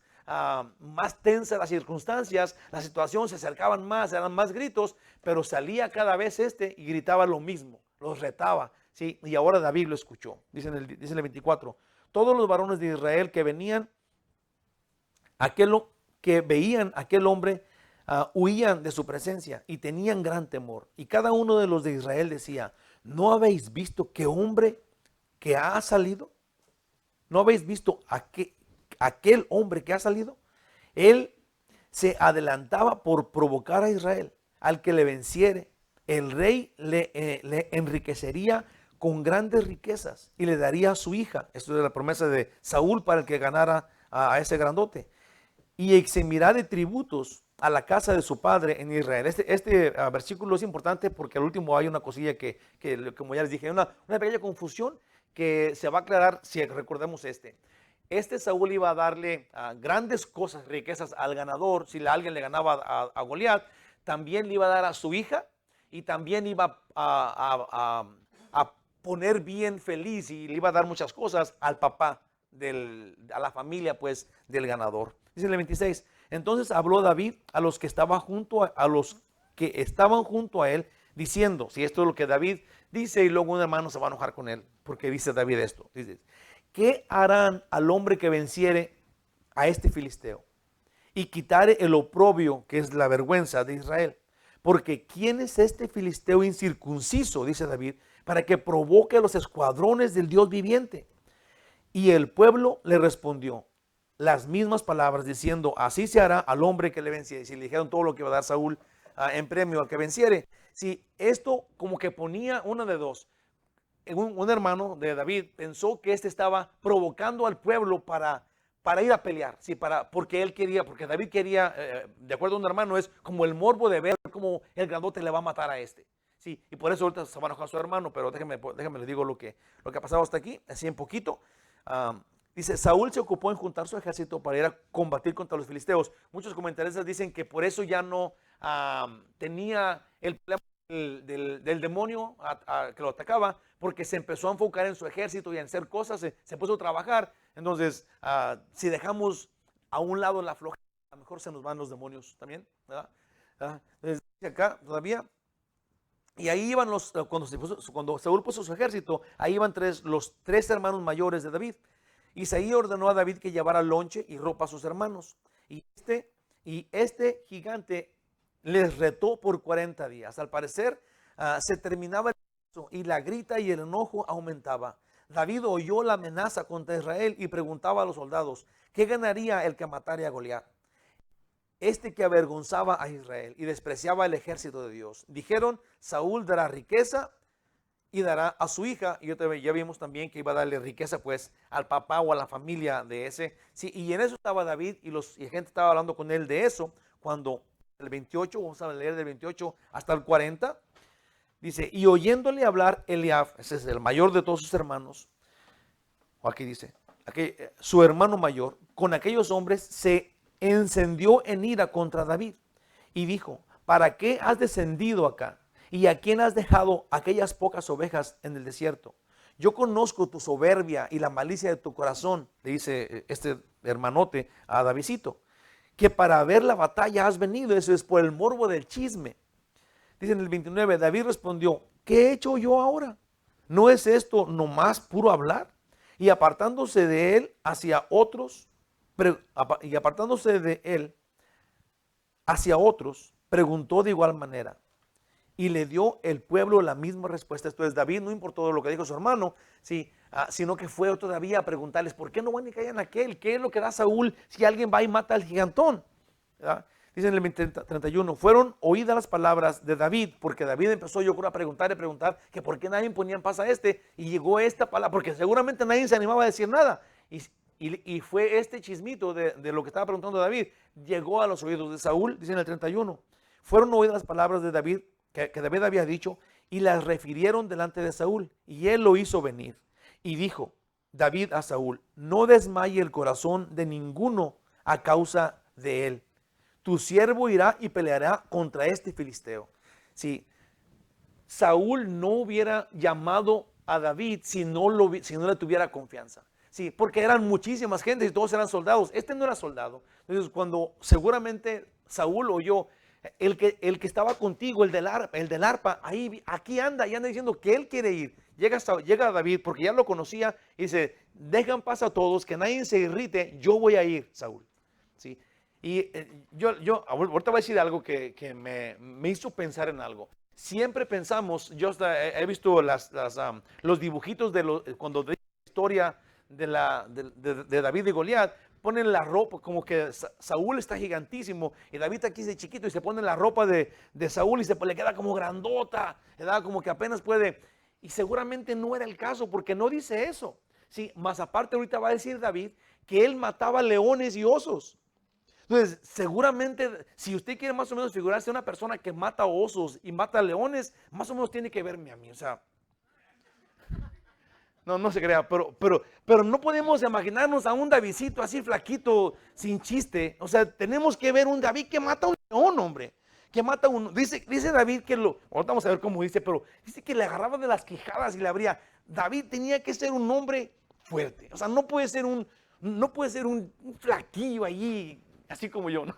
tensa las circunstancias, la situación, se acercaban más, eran más gritos, pero salía cada vez y gritaba lo mismo, los retaba. Sí, y ahora David lo escuchó. Dice en el 24, todos los varones de Israel que veían aquel hombre huían de su presencia y tenían gran temor. Y cada uno de los de Israel decía, ¿no habéis visto qué hombre que ha salido? ¿No habéis visto aquel hombre que ha salido? Él se adelantaba por provocar a Israel. Al que le venciere, el rey le enriquecería con grandes riquezas y le daría a su hija. Esto es la promesa de Saúl para el que ganara a ese grandote. Y eximirá de tributos a la casa de su padre en Israel. Este versículo es importante porque al último hay una cosilla que como ya les dije, hay una pequeña confusión que se va a aclarar si recordamos Este Saúl iba a darle grandes cosas, riquezas al ganador. Si alguien le ganaba a Goliat, también le iba a dar a su hija y también iba a poner bien feliz y le iba a dar muchas cosas al papá, a la familia pues del ganador. Dice el 26, entonces habló David a los que estaban junto a él, diciendo, si esto es lo que David dice, y luego un hermano se va a enojar con él, porque dice David esto, dice, ¿qué harán al hombre que venciere a este filisteo y quitare el oprobio, que es la vergüenza de Israel? Porque ¿quién es este filisteo incircunciso, dice David, para que provoque a los escuadrones del Dios viviente? Y el pueblo le respondió las mismas palabras, diciendo, así se hará al hombre que le venciere. Y si le dijeron todo lo que iba a dar Saúl en premio al que venciere. Si esto como que ponía una de dos. Un hermano de David pensó que estaba provocando al pueblo para ir a pelear, ¿sí? Porque David quería, de acuerdo a un hermano, es como el morbo de ver cómo el grandote le va a matar a este. Sí, y por eso ahorita se va a enojar a su hermano, pero déjeme le digo lo que ha pasado hasta aquí, así en poquito. Dice, Saúl se ocupó en juntar su ejército para ir a combatir contra los filisteos. Muchos comentaristas dicen que por eso ya no tenía el problema del demonio que lo atacaba, porque se empezó a enfocar en su ejército y en hacer cosas, se puso a trabajar. Entonces, si dejamos a un lado la flojera, a lo mejor se nos van los demonios también, ¿verdad? Entonces, acá todavía, y ahí iban cuando Saúl puso su ejército, ahí iban los tres hermanos mayores de David. Isaí ordenó a David que llevara lonche y ropa a sus hermanos. Y este gigante les retó por 40 días. Al parecer, se terminaba el caso y la grita y el enojo aumentaba. David oyó la amenaza contra Israel y preguntaba a los soldados, ¿qué ganaría el que matara a Goliat? Este que avergonzaba a Israel y despreciaba el ejército de Dios. Dijeron, Saúl dará riqueza y dará a su hija, y ya vimos también que iba a darle riqueza pues al papá o a la familia de ese. Sí, y en eso estaba David y la gente estaba hablando con él de eso, cuando el 28, vamos a leer del 28 hasta el 40, dice, y oyéndole hablar Eliab, ese es el mayor de todos sus hermanos, o aquí dice, su hermano mayor, con aquellos hombres se encendió en ira contra David y dijo, ¿para qué has descendido acá? ¿Y a quién has dejado aquellas pocas ovejas en el desierto? Yo conozco tu soberbia y la malicia de tu corazón, le dice este hermanote a Davidcito, que para ver la batalla has venido, eso es por el morbo del chisme. Dice en el 29, David respondió, ¿qué he hecho yo ahora? ¿No es esto nomás puro hablar? Y apartándose de él hacia otros, preguntó de igual manera. Y le dio el pueblo la misma respuesta. Esto es, David no importó lo que dijo su hermano, sí, sino que fue todavía a preguntarles, ¿por qué no van y callan aquel? ¿Qué es lo que da Saúl si alguien va y mata al gigantón? ¿Verdad? Dice en el 31, fueron oídas las palabras de David, porque David empezó yo creo a preguntar que por qué nadie ponía en paz a y llegó esta palabra, porque seguramente nadie se animaba a decir nada. Y fue este chismito de lo que estaba preguntando David, llegó a los oídos de Saúl, dice en el 31, fueron oídas las palabras de David, que David había dicho, y las refirieron delante de Saúl, y él lo hizo venir. Y dijo David a Saúl, no desmaye el corazón de ninguno a causa de él. Tu siervo irá y peleará contra este filisteo. Si Saúl no hubiera llamado a David si no le tuviera confianza. Sí, porque eran muchísimas gente y todos eran soldados. Este no era soldado. Entonces, cuando seguramente Saúl oyó, el que estaba contigo, el del arpa, aquí anda, y anda diciendo que él quiere ir. Llega David, porque ya lo conocía, y dice, dejan paz a todos, que nadie se irrite, yo voy a ir, Saúl. ¿Sí? Y yo ahorita voy a decir algo que me hizo pensar en algo. Siempre pensamos, yo he visto los dibujitos cuando de historia de David y Goliat, ponen la ropa, como que Saúl está gigantísimo y David está aquí de chiquito y se pone la ropa de Saúl y le queda como grandota, le da como que apenas puede. Y seguramente no era el caso porque no dice eso. Sí, más aparte ahorita va a decir David que él mataba leones y osos. Entonces, seguramente, si usted quiere más o menos figurarse una persona que mata osos y mata leones, más o menos tiene que verme a mí. O sea, no se crea, pero no podemos imaginarnos a un Davidcito así flaquito, sin chiste. O sea, tenemos que ver un David que mata a un león, hombre. Que mata a un. Dice David que ahorita vamos a ver cómo dice, pero dice que le agarraba de las quijadas y le abría. David tenía que ser un hombre fuerte. O sea, no puede ser un flaquillo allí, así como yo, ¿no?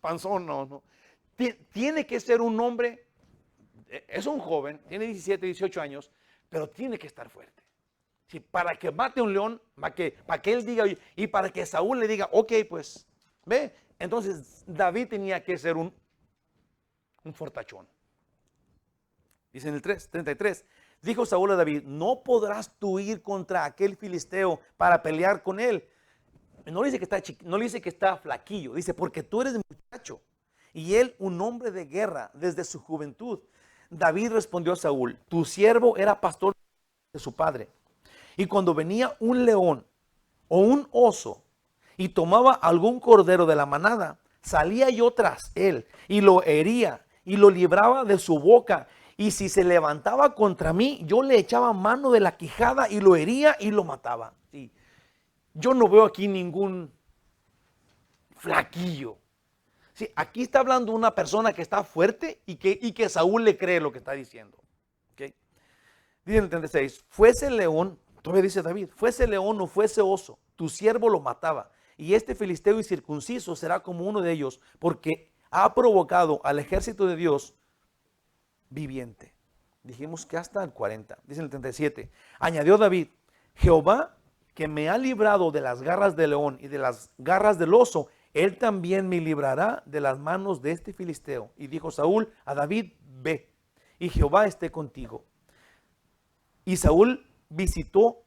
Panzón, no. Tiene que ser un hombre, es un joven, tiene 17, 18 años, pero tiene que estar fuerte. Sí, para que mate un león, para que él diga, y para que Saúl le diga, ok, pues, ve. Entonces David tenía que ser un fortachón. Dice en el 33, dijo Saúl a David, no podrás tú ir contra aquel filisteo para pelear con él. No le dice que está flaquillo, dice, porque tú eres muchacho y él un hombre de guerra desde su juventud. David respondió a Saúl, tu siervo era pastor de su padre. Y cuando venía un león o un oso y tomaba algún cordero de la manada, salía yo tras él y lo hería y lo libraba de su boca. Y si se levantaba contra mí, yo le echaba mano de la quijada y lo hería y lo mataba. Sí. Yo no veo aquí ningún flaquillo. Sí, aquí está hablando una persona que está fuerte y que Saúl le cree lo que está diciendo. ¿Okay? Dice en el 36, fuese león, todavía dice David, fuese león o fuese oso, tu siervo lo mataba. Y este filisteo incircunciso será como uno de ellos, porque ha provocado al ejército de Dios viviente. Dijimos que hasta el 40, dice en el 37. Añadió David, Jehová que me ha librado de las garras del león y de las garras del oso, él también me librará de las manos de este filisteo. Y dijo Saúl a David, ve, y Jehová esté contigo. Y Saúl vistió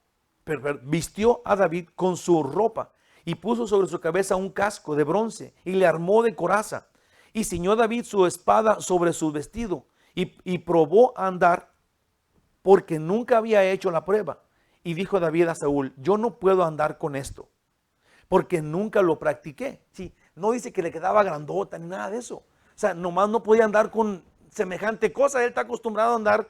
a David con su ropa y puso sobre su cabeza un casco de bronce y le armó de coraza. Y ciñó David su espada sobre su vestido y probó a andar porque nunca había hecho la prueba. Y dijo David a Saúl, yo no puedo andar con esto porque nunca lo practiqué. Sí, no dice que le quedaba grandota ni nada de eso. O sea, nomás no podía andar con semejante cosa. Él está acostumbrado a andar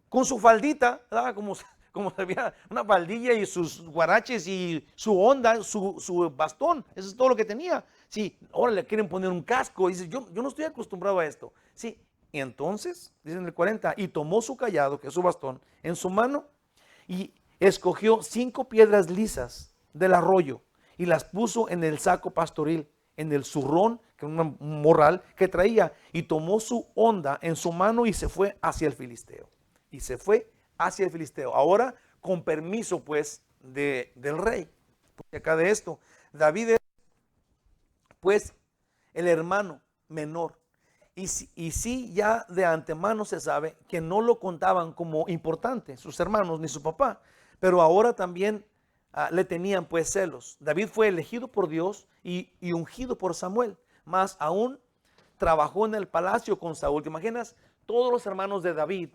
con su faldita, ¿verdad? Como había una faldilla y sus guaraches y su onda, su bastón. Eso es todo lo que tenía. Sí, ahora le quieren poner un casco. Y dice, yo no estoy acostumbrado a esto. Sí, y entonces, dice en el 40, y tomó su cayado, que es su bastón, en su mano y escogió 5 piedras lisas del arroyo y las puso en el saco pastoril, en el zurrón, que era un morral que traía, y tomó su honda en su mano y se fue hacia el filisteo. Ahora, con permiso, pues, del rey. Porque acá de esto, David es, pues, el hermano menor. Y sí, ya de antemano se sabe que no lo contaban como importante, sus hermanos ni su papá. Pero ahora también le tenían, pues, celos. David fue elegido por Dios y ungido por Samuel. Más aún, trabajó en el palacio con Saúl. ¿Te imaginas? Todos los hermanos de David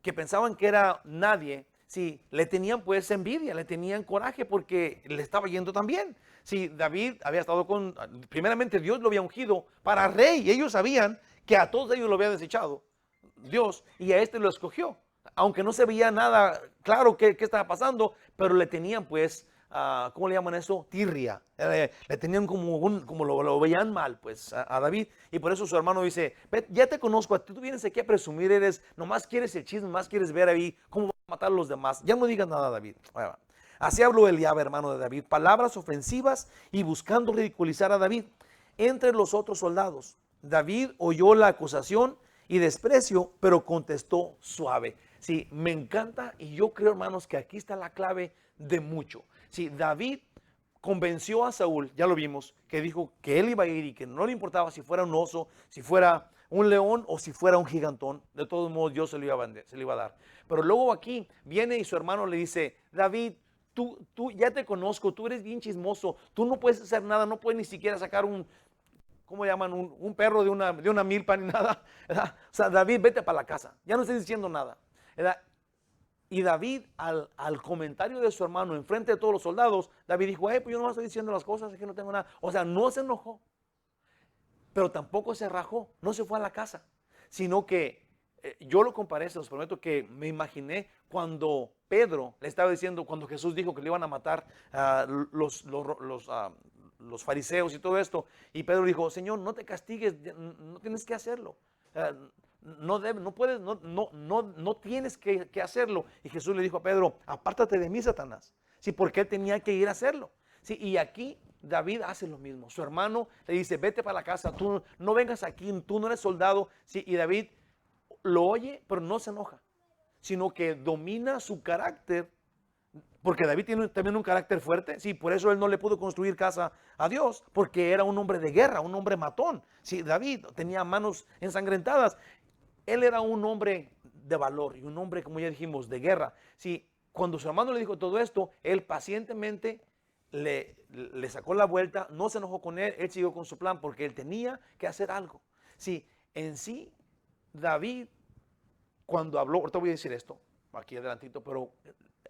que pensaban que era nadie, sí, le tenían pues envidia, le tenían coraje porque le estaba yendo tan bien. Sí, David había estado primeramente Dios lo había ungido para rey, y ellos sabían que a todos ellos lo había desechado Dios, y a este lo escogió. Aunque no se veía nada claro qué estaba pasando, pero le tenían pues, ¿cómo le llaman eso? Tirria. Le tenían como lo veían mal pues a David. Y por eso su hermano dice, ya te conozco, tú vienes aquí a presumir, nomás quieres el chisme, nomás quieres ver ahí cómo van a matar a los demás. Ya no digas nada, David. Así habló Eliab, hermano de David, palabras ofensivas y buscando ridiculizar a David entre los otros soldados. David oyó la acusación y desprecio, pero contestó suave. Sí, me encanta, y yo creo, hermanos, que aquí está la clave de mucho. Sí, David convenció a Saúl, ya lo vimos, que dijo que él iba a ir y que no le importaba si fuera un oso, si fuera un león o si fuera un gigantón. De todos modos, Dios se lo iba a dar. Pero luego aquí viene y su hermano le dice, David, tú ya te conozco, tú eres bien chismoso, tú no puedes hacer nada, no puedes ni siquiera sacar ¿cómo llaman? Un perro de una milpa ni nada, ¿verdad? O sea, David, vete para la casa, ya no estoy diciendo nada, ¿verdad? Y David, al comentario de su hermano en frente de todos los soldados, David dijo, pues yo no estoy diciendo las cosas, es que no tengo nada. O sea, no se enojó, pero tampoco se rajó, no se fue a la casa, sino que yo lo comparé, se los prometo que me imaginé cuando Pedro le estaba diciendo, cuando Jesús dijo que le iban a matar los fariseos y todo esto, y Pedro dijo, Señor, no te castigues, no tienes que hacerlo. No puedes, no tienes que hacerlo. Y Jesús le dijo a Pedro, apártate de mí, Satanás. Sí, porque él tenía que ir a hacerlo. Sí, y aquí David hace lo mismo. Su hermano le dice, vete para la casa, tú no vengas aquí, tú no eres soldado. Sí, y David lo oye, pero no se enoja, sino que domina su carácter, porque David tiene también un carácter fuerte. Sí, por eso él no le pudo construir casa a Dios, porque era un hombre de guerra, un hombre matón. Sí, David tenía manos ensangrentadas. Él era un hombre de valor y un hombre, como ya dijimos, de guerra. Sí, cuando su hermano le dijo todo esto, él pacientemente le sacó la vuelta, no se enojó con él, él siguió con su plan porque él tenía que hacer algo. Sí, en sí, David, cuando habló, ahorita voy a decir esto, aquí adelantito, pero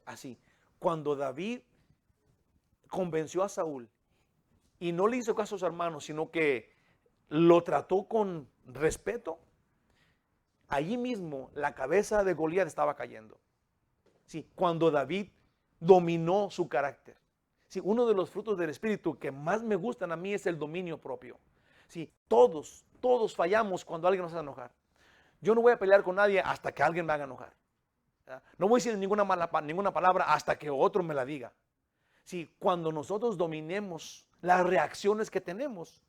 así, cuando David convenció a Saúl y no le hizo caso a sus hermanos, sino que lo trató con respeto, allí mismo la cabeza de Goliat estaba cayendo. Sí, cuando David dominó su carácter. Sí, uno de los frutos del Espíritu que más me gustan a mí es el dominio propio. Sí, todos fallamos cuando alguien nos hace enojar. Yo no voy a pelear con nadie hasta que alguien me haga enojar. No voy a decir ninguna palabra hasta que otro me la diga. Sí, cuando nosotros dominemos las reacciones que tenemos,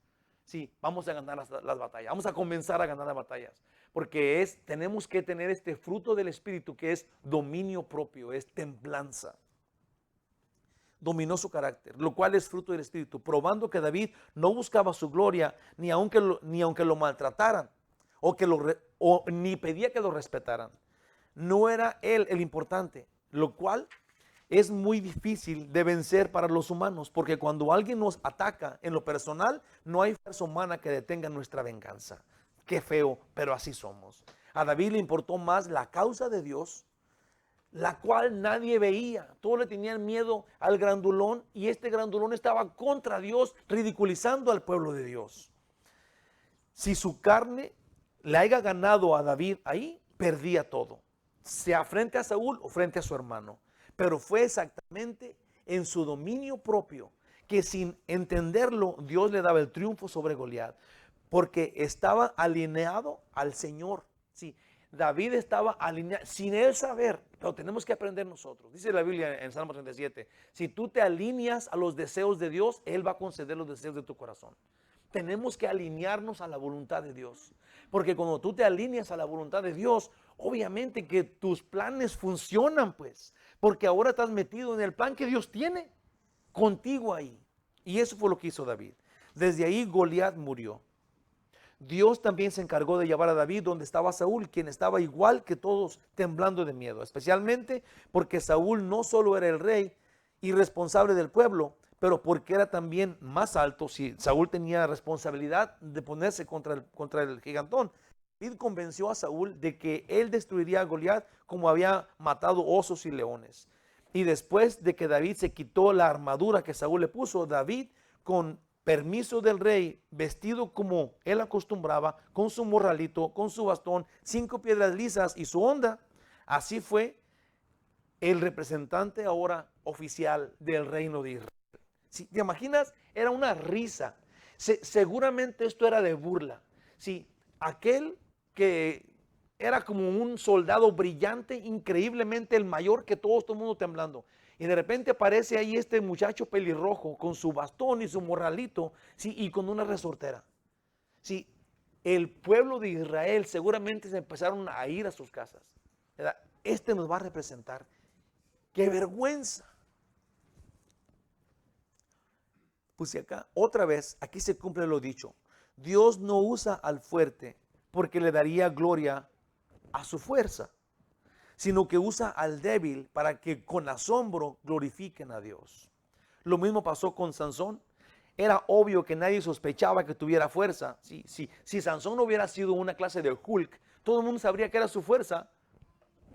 sí, vamos a ganar las batallas, vamos a comenzar a ganar las batallas, porque tenemos que tener este fruto del Espíritu que es dominio propio, es templanza. Dominó su carácter, lo cual es fruto del Espíritu, probando que David no buscaba su gloria, ni aunque lo maltrataran, ni pedía que lo respetaran. No era él el importante, lo cual es muy difícil de vencer para los humanos, porque cuando alguien nos ataca en lo personal, no hay fuerza humana que detenga nuestra venganza. Qué feo, pero así somos. A David le importó más la causa de Dios, la cual nadie veía. Todos le tenían miedo al grandulón, y este grandulón estaba contra Dios, ridiculizando al pueblo de Dios. Si su carne le haya ganado a David ahí, perdía todo, sea frente a Saúl o frente a su hermano. Pero fue exactamente en su dominio propio que, sin entenderlo, Dios le daba el triunfo sobre Goliat, porque estaba alineado al Señor. Sí, David estaba alineado sin él saber, pero tenemos que aprender nosotros. Dice la Biblia en Salmo 37, si tú te alineas a los deseos de Dios, Él va a conceder los deseos de tu corazón. Tenemos que alinearnos a la voluntad de Dios, porque cuando tú te alineas a la voluntad de Dios, obviamente que tus planes funcionan, pues, porque ahora estás metido en el plan que Dios tiene contigo ahí. Y eso fue lo que hizo David. Desde ahí Goliat murió. Dios también se encargó de llevar a David donde estaba Saúl, quien estaba igual que todos, temblando de miedo, especialmente porque Saúl no solo era el rey y responsable del pueblo, pero porque era también más alto. Si Saúl tenía responsabilidad de ponerse contra el gigantón, David convenció a Saúl de que él destruiría a Goliat como había matado osos y leones. Y después de que David se quitó la armadura que Saúl le puso, David, con permiso del rey, vestido como él acostumbraba, con su morralito, con su bastón, 5 piedras lisas y su honda, así fue el representante ahora oficial del reino de Israel. Si te imaginas, era una risa. Seguramente esto era de burla. Sí, aquel que era como un soldado brillante, increíblemente el mayor que todo el mundo temblando. Y de repente aparece ahí este muchacho pelirrojo con su bastón y su morralito, sí, y con una resortera. Sí, el pueblo de Israel seguramente se empezaron a ir a sus casas. ¿Verdad? Este nos va a representar. ¡Qué vergüenza! Pues acá, otra vez, aquí se cumple lo dicho. Dios no usa al fuerte porque le daría gloria a su fuerza, sino que usa al débil para que con asombro glorifiquen a Dios. Lo mismo pasó con Sansón. Era obvio que nadie sospechaba que tuviera fuerza. Si Sansón no hubiera sido una clase de Hulk, todo el mundo sabría que era su fuerza,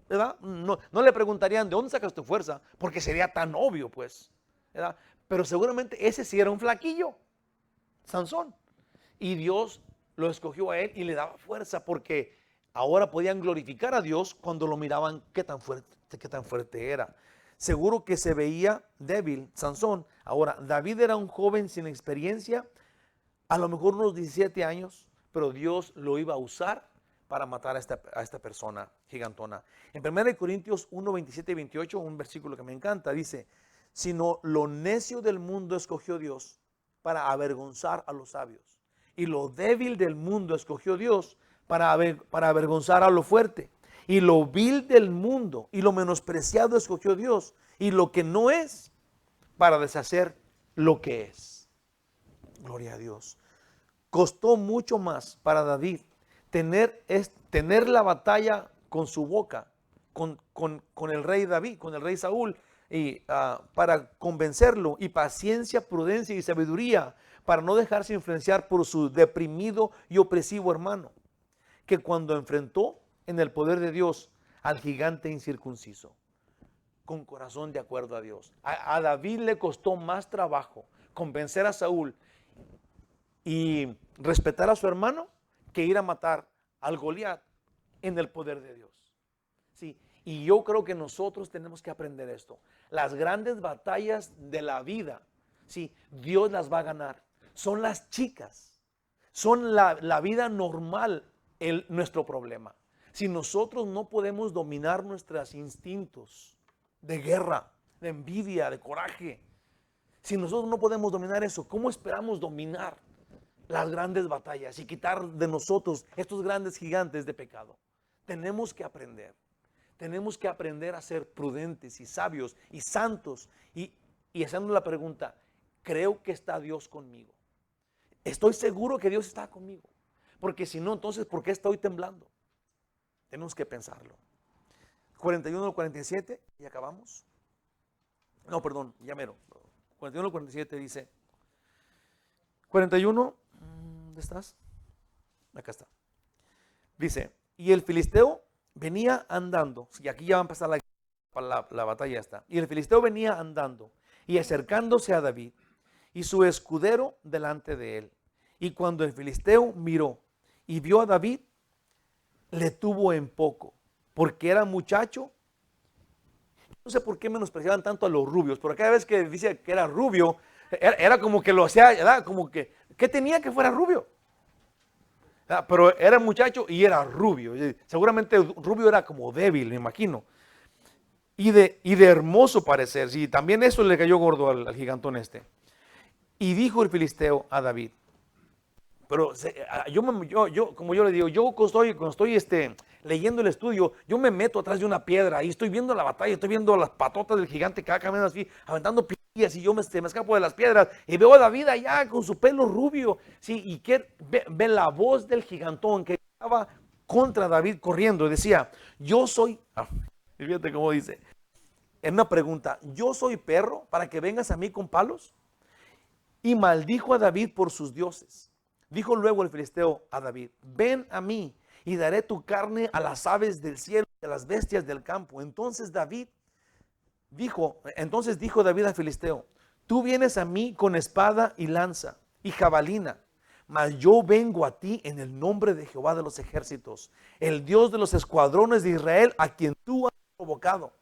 ¿verdad? No le preguntarían, ¿de dónde sacas tu fuerza? Porque sería tan obvio, pues, ¿verdad? Pero seguramente ese sí era un flaquillo, Sansón. Y Dios lo escogió a él y le daba fuerza porque ahora podían glorificar a Dios cuando lo miraban qué tan fuerte era. Seguro que se veía débil Sansón. Ahora, David era un joven sin experiencia, a lo mejor unos 17 años, pero Dios lo iba a usar para matar a esta persona gigantona. En 1 Corintios 1, 27 y 28, un versículo que me encanta, dice, sino lo necio del mundo escogió Dios para avergonzar a los sabios. Y lo débil del mundo escogió Dios para avergonzar a lo fuerte. Y lo vil del mundo y lo menospreciado escogió Dios. Y lo que no es, para deshacer lo que es. Gloria a Dios. Costó mucho más para David tener la batalla con su boca, con el rey David, con el rey Saúl, y para convencerlo, y paciencia, prudencia y sabiduría, para no dejarse influenciar por su deprimido y opresivo hermano, que cuando enfrentó en el poder de Dios al gigante incircunciso, con corazón de acuerdo a Dios. A David le costó más trabajo convencer a Saúl y respetar a su hermano que ir a matar al Goliat en el poder de Dios. Sí, y yo creo que nosotros tenemos que aprender esto. Las grandes batallas de la vida, sí, Dios las va a ganar. Son las chicas, son la vida normal nuestro problema. Si nosotros no podemos dominar nuestros instintos de guerra, de envidia, de coraje, si nosotros no podemos dominar eso, ¿cómo esperamos dominar las grandes batallas y quitar de nosotros estos grandes gigantes de pecado? Tenemos que aprender a ser prudentes y sabios y santos y haciendo la pregunta, ¿creo que está Dios conmigo? Estoy seguro que Dios está conmigo, porque si no, entonces, ¿por qué estoy temblando? Tenemos que pensarlo. 41 al 47, y acabamos. No, perdón, ya mero. 41 al 47 dice, 41, ¿dónde estás? Acá está. Dice, y el filisteo venía andando, y aquí ya va a empezar la batalla esta, y el filisteo venía andando y acercándose a David y su escudero delante de él. Y cuando el filisteo miró y vio a David, le tuvo en poco, porque era muchacho. No sé por qué menospreciaban tanto a los rubios, pero cada vez que dice que era rubio, era como que lo hacía, era como que, ¿qué tenía que fuera rubio? Pero era muchacho y era rubio. Seguramente rubio era como débil, me imagino. Y de hermoso parecer. Sí, también eso le cayó gordo al gigantón este. Y dijo el filisteo a David. Pero como yo le digo, yo cuando estoy leyendo el estudio, yo me meto atrás de una piedra y estoy viendo la batalla, estoy viendo las patotas del gigante que va caminando así, aventando piedras, y yo me escapo de las piedras y veo a David allá con su pelo rubio, sí, y ve la voz del gigantón que estaba contra David corriendo y decía, yo soy, y fíjate cómo dice, en una pregunta, yo soy perro para que vengas a mí con palos, y maldijo a David por sus dioses. Dijo luego el filisteo a David, ven a mí y daré tu carne a las aves del cielo y a las bestias del campo. Entonces dijo David al filisteo, tú vienes a mí con espada y lanza y jabalina, mas yo vengo a ti en el nombre de Jehová de los ejércitos, el Dios de los escuadrones de Israel, a quien tú has provocado.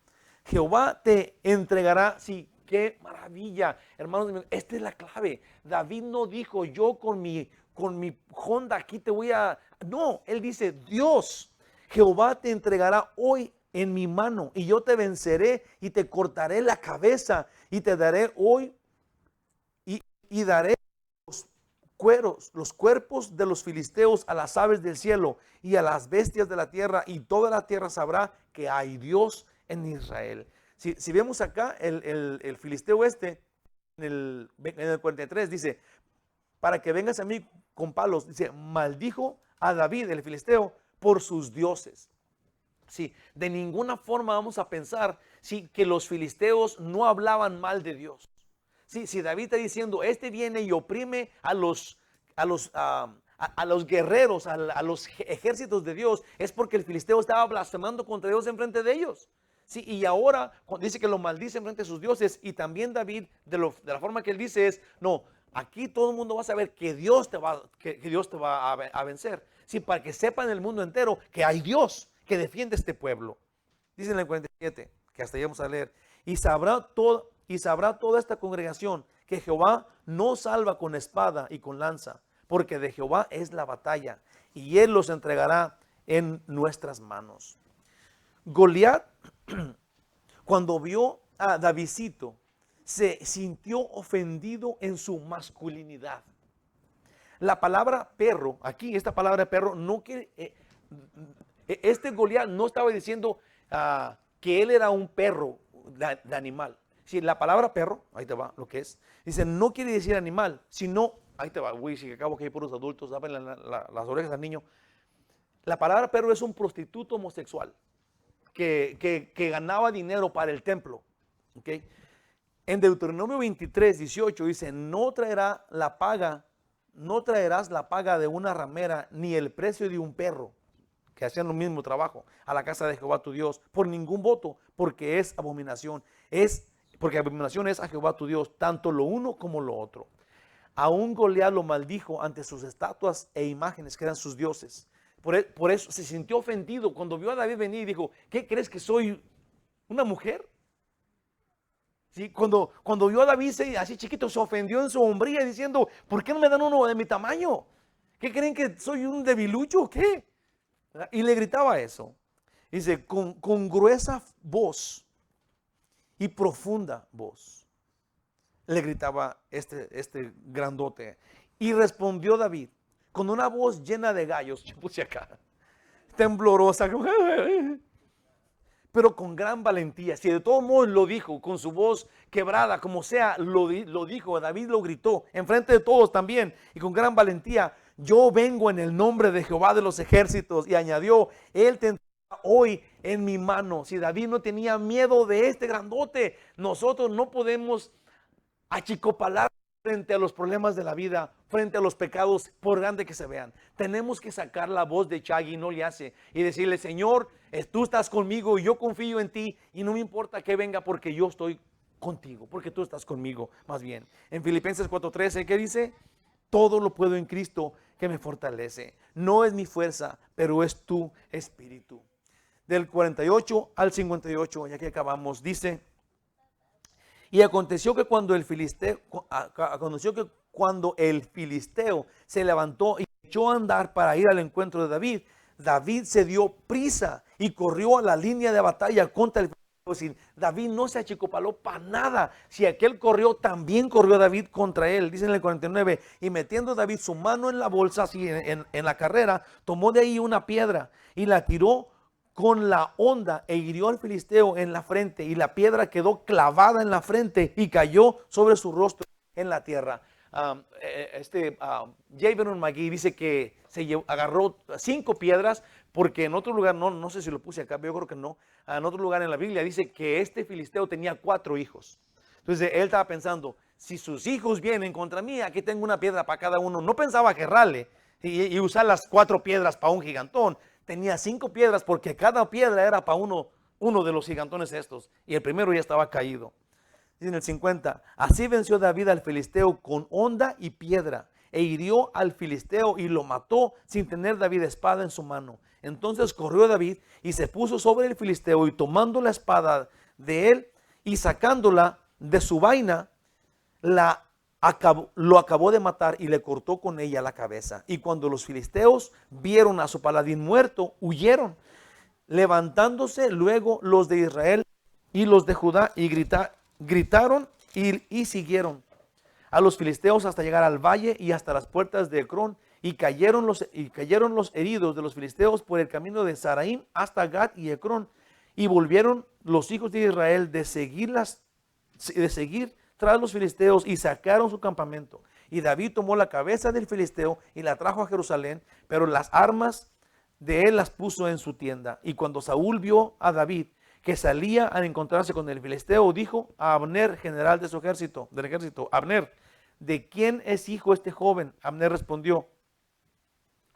Jehová te entregará, sí, qué maravilla, hermanos, esta es la clave. David no dijo, yo con mi Honda aquí te voy a... No, él dice, Dios, Jehová te entregará hoy en mi mano y yo te venceré y te cortaré la cabeza y te daré hoy y daré los cuerpos de los filisteos a las aves del cielo y a las bestias de la tierra, y toda la tierra sabrá que hay Dios en Israel. Si vemos acá el filisteo en el 43 dice, para que vengas a mí con palos, dice, maldijo a David el filisteo por sus dioses. Sí, de ninguna forma vamos a pensar que los filisteos no hablaban mal de Dios. Sí, si David está diciendo, este viene y oprime a los guerreros, a los ejércitos de Dios, es porque el filisteo estaba blasfemando contra Dios en frente de ellos. Sí, y ahora dice que lo maldice en frente de sus dioses, y también David, de la forma que él dice es, no, aquí todo el mundo va a saber que Dios te va, que Dios te va a vencer. Sí, para que sepan el mundo entero que hay Dios que defiende este pueblo. Dice en el 47, que hasta ya vamos a leer, y sabrá toda esta congregación que Jehová no salva con espada y con lanza, porque de Jehová es la batalla, y él los entregará en nuestras manos. Goliat, cuando vio a Davidcito, se sintió ofendido en su masculinidad. La palabra perro, aquí esta palabra perro, no quiere, este Goliat no estaba diciendo que él era un perro de animal. Si la palabra perro, ahí te va lo que es, dice, no quiere decir animal, sino, ahí te va, güey, si acabo que hay puros adultos, saben las orejas al niño. La palabra perro es un prostituto homosexual que ganaba dinero para el templo. ¿Okay? En Deuteronomio 23, 18 dice, no traerás la paga de una ramera ni el precio de un perro, que hacían lo mismo trabajo, a la casa de Jehová tu Dios, por ningún voto, porque es abominación. Porque abominación es a Jehová tu Dios, tanto lo uno como lo otro. Aún Goliat lo maldijo ante sus estatuas e imágenes que eran sus dioses. Por eso se sintió ofendido cuando vio a David venir y dijo, ¿qué crees que soy una mujer? ¿Sí? Cuando vio a David así chiquito, se ofendió en su hombría diciendo, ¿por qué no me dan uno de mi tamaño? ¿Qué creen que soy un debilucho o qué? Y le gritaba eso. Dice, con gruesa voz y profunda voz, le gritaba este grandote. Y respondió David con una voz llena de gallos, yo puse acá, temblorosa, pero con gran valentía. Si de todos modos lo dijo, con su voz quebrada, como sea, lo dijo. David lo gritó, enfrente de todos también, y con gran valentía, yo vengo en el nombre de Jehová de los ejércitos. Y añadió, él te entregará hoy en mi mano. Si David no tenía miedo de este grandote, nosotros no podemos achicopalar frente a los problemas de la vida, frente a los pecados, por grande que se vean. Tenemos que sacar la voz de Chagui, no le hace, y decirle, Señor, tú estás conmigo y yo confío en ti y no me importa que venga porque yo estoy contigo, porque tú estás conmigo, más bien. En Filipenses 4:13, ¿qué dice? Todo lo puedo en Cristo que me fortalece. No es mi fuerza, pero es tu espíritu. Del 48 al 58, ya que acabamos, dice, y aconteció que cuando el filisteo se levantó y echó a andar para ir al encuentro de David, David se dio prisa y corrió a la línea de batalla contra el filisteo. David no se achicopaló para nada. Si aquel corrió, también corrió David contra él. Dice en el 49, y metiendo David su mano en la bolsa, así en la carrera, tomó de ahí una piedra y la tiró con la honda e hirió al filisteo en la frente, y la piedra quedó clavada en la frente y cayó sobre su rostro en la tierra. J. Vernon McGee dice que agarró 5 piedras, porque en otro lugar, no sé si lo puse acá, pero yo creo que no, en otro lugar en la Biblia dice que este filisteo tenía 4 hijos. Entonces él estaba pensando, si sus hijos vienen contra mí, aquí tengo una piedra para cada uno. No pensaba agarrarle y usar las 4 piedras para un gigantón. Tenía 5 piedras porque cada piedra era para uno de los gigantones estos. Y el primero ya estaba caído. Dice en el 50, así venció David al filisteo con honda y piedra, e hirió al filisteo y lo mató sin tener David espada en su mano. Entonces corrió David y se puso sobre el filisteo, y tomando la espada de él y sacándola de su vaina, lo acabó de matar y le cortó con ella la cabeza. Y cuando los filisteos vieron a su paladín muerto, huyeron, levantándose luego los de Israel y los de Judá, y gritaron y siguieron a los filisteos hasta llegar al valle y hasta las puertas de Ecrón, y cayeron los heridos de los filisteos por el camino de Saraim hasta Gat y Ecrón, y volvieron los hijos de Israel de seguir tras los filisteos, y sacaron su campamento. Y David tomó la cabeza del filisteo y la trajo a Jerusalén, pero las armas de él las puso en su tienda. Y cuando Saúl vio a David que salía a encontrarse con el filisteo, dijo a Abner, general de su ejército, del ejército: Abner, ¿de quién es hijo este joven? Abner respondió: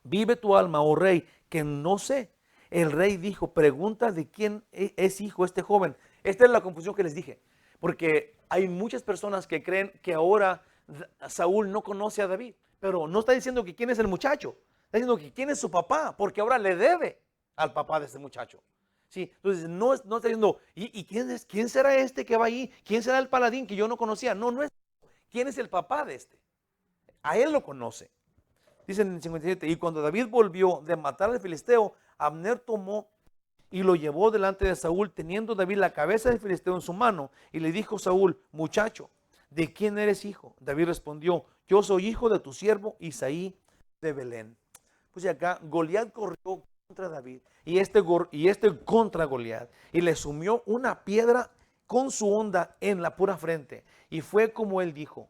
vive tu alma, oh rey, que no sé. El rey dijo: pregunta de quién es hijo este joven. Esta es la confusión que les dije, porque hay muchas personas que creen que ahora Saúl no conoce a David, pero no está diciendo que quién es el muchacho, está diciendo que quién es su papá, porque ahora le debe al papá de este muchacho. Sí, entonces no está diciendo, ¿y quién será este que va ahí? ¿Quién será el paladín que yo no conocía? No, no es. ¿Quién es el papá de este? A él lo conoce. Dice en el 57, y cuando David volvió de matar al filisteo, Abner tomó y lo llevó delante de Saúl, teniendo David la cabeza del filisteo en su mano, y le dijo Saúl: muchacho, ¿de quién eres hijo? David respondió: yo soy hijo de tu siervo Isaí de Belén. Pues acá Goliat corrió contra David, y este contra Goliat, y le sumió una piedra con su honda en la pura frente, y fue como él dijo.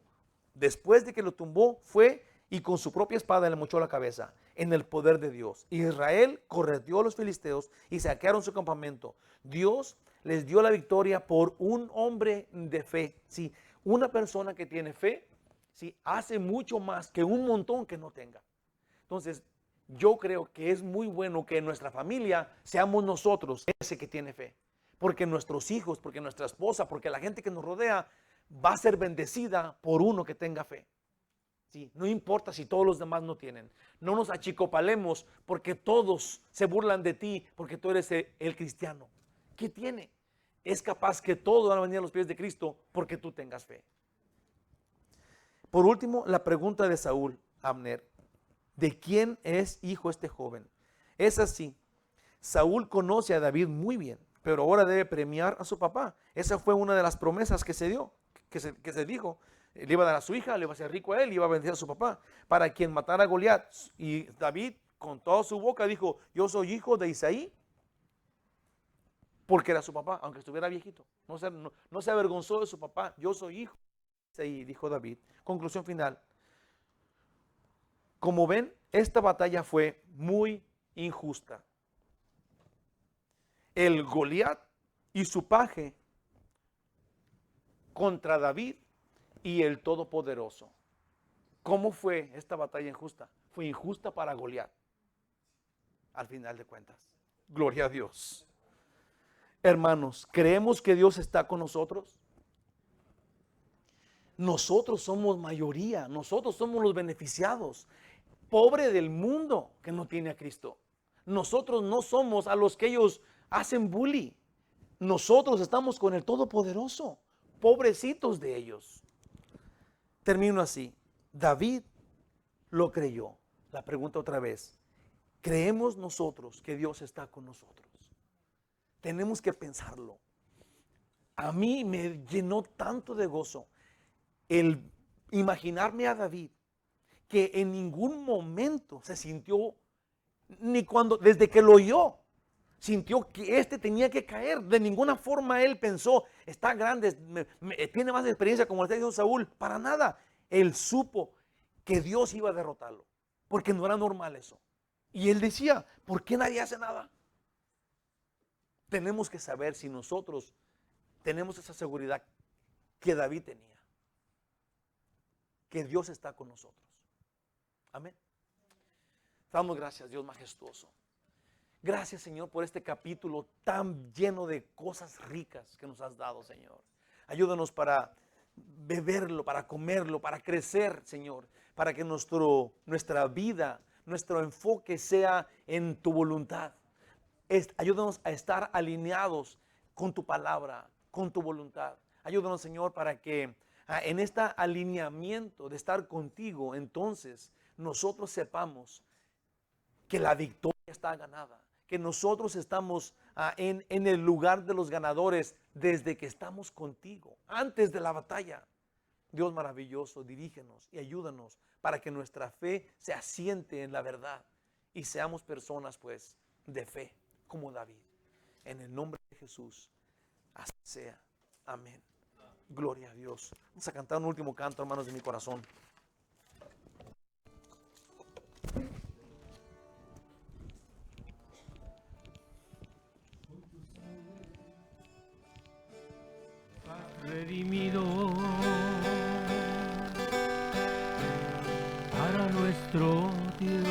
Después de que lo tumbó, fue y con su propia espada le mochó la cabeza, en el poder de Dios. Israel correteó a los filisteos y saquearon su campamento. Dios les dio la victoria por un hombre de fe. Sí, una persona que tiene fe, sí, hace mucho más que un montón que no tenga. Entonces, yo creo que es muy bueno que en nuestra familia seamos nosotros ese que tiene fe. Porque nuestros hijos, porque nuestra esposa, porque la gente que nos rodea va a ser bendecida por uno que tenga fe. Sí, no importa si todos los demás no tienen. No nos achicopalemos porque todos se burlan de ti porque tú eres el cristiano. ¿Qué tiene? Es capaz que todos van a venir a los pies de Cristo porque tú tengas fe. Por último, la pregunta de Saúl, Abner: ¿de quién es hijo este joven? Es así. Saúl conoce a David muy bien, pero ahora debe premiar a su papá. Esa fue una de las promesas que se dio, que se dijo. Le iba a dar a su hija, le iba a hacer rico a él, y iba a bendecir a su papá, para quien matara a Goliat. Y David con toda su boca dijo: yo soy hijo de Isaí, porque era su papá, aunque estuviera viejito. No se avergonzó de su papá. Yo soy hijo de Isaí, dijo David. Conclusión final. Como ven, esta batalla fue muy injusta. El Goliat y su paje contra David y el Todopoderoso. ¿Cómo fue esta batalla injusta? Fue injusta para Goliat, al final de cuentas. Gloria a Dios. Hermanos, ¿creemos que Dios está con nosotros? Nosotros somos mayoría, nosotros somos los beneficiados. Pobre del mundo que no tiene a Cristo. Nosotros no somos a los que ellos hacen bully. Nosotros estamos con el Todopoderoso. Pobrecitos de ellos. Termino así. David lo creyó. La pregunta otra vez: ¿creemos nosotros que Dios está con nosotros? Tenemos que pensarlo. A mí me llenó tanto de gozo el imaginarme a David, que en ningún momento se sintió, ni cuando, desde que lo oyó, sintió que este tenía que caer. De ninguna forma él pensó: está grande, tiene más experiencia, como le está diciendo Saúl. Para nada. Él supo que Dios iba a derrotarlo, porque no era normal eso. Y él decía: ¿por qué nadie hace nada? Tenemos que saber si nosotros tenemos esa seguridad que David tenía, que Dios está con nosotros. Amén. Damos gracias, Dios majestuoso. Gracias, Señor, por este capítulo tan lleno de cosas ricas que nos has dado, Señor. Ayúdanos para beberlo, para comerlo, para crecer, Señor, para que nuestra vida, nuestro enfoque sea en tu voluntad. Ayúdanos a estar alineados con tu palabra, con tu voluntad. Ayúdanos, Señor, para que en este alineamiento de estar contigo, entonces nosotros sepamos que la victoria está ganada, que nosotros estamos en el lugar de los ganadores desde que estamos contigo, antes de la batalla. Dios maravilloso, dirígenos y ayúdanos para que nuestra fe se asiente en la verdad y seamos personas, pues, de fe, como David. En el nombre de Jesús, así sea. Amén. Gloria a Dios. Vamos a cantar un último canto, hermanos de mi corazón. redimido para nuestro Dios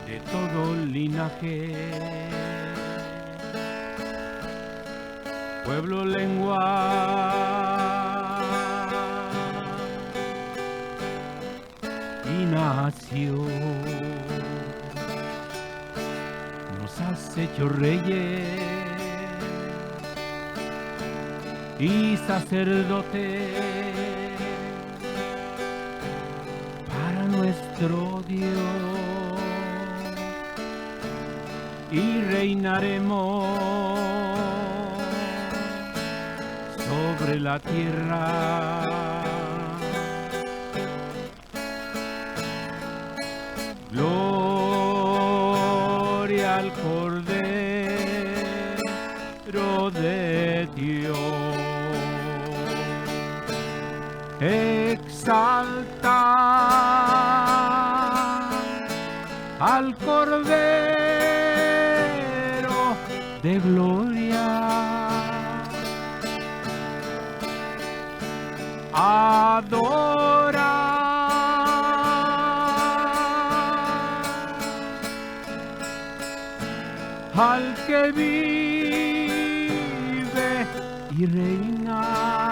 de todo linaje, pueblo, lengua y nación. Nos has hecho reyes y sacerdotes para nuestro Dios, y reinaremos sobre la tierra. Gloria al Cordero de Dios. Exalta al Cordero de gloria. Adora al que vive y reina.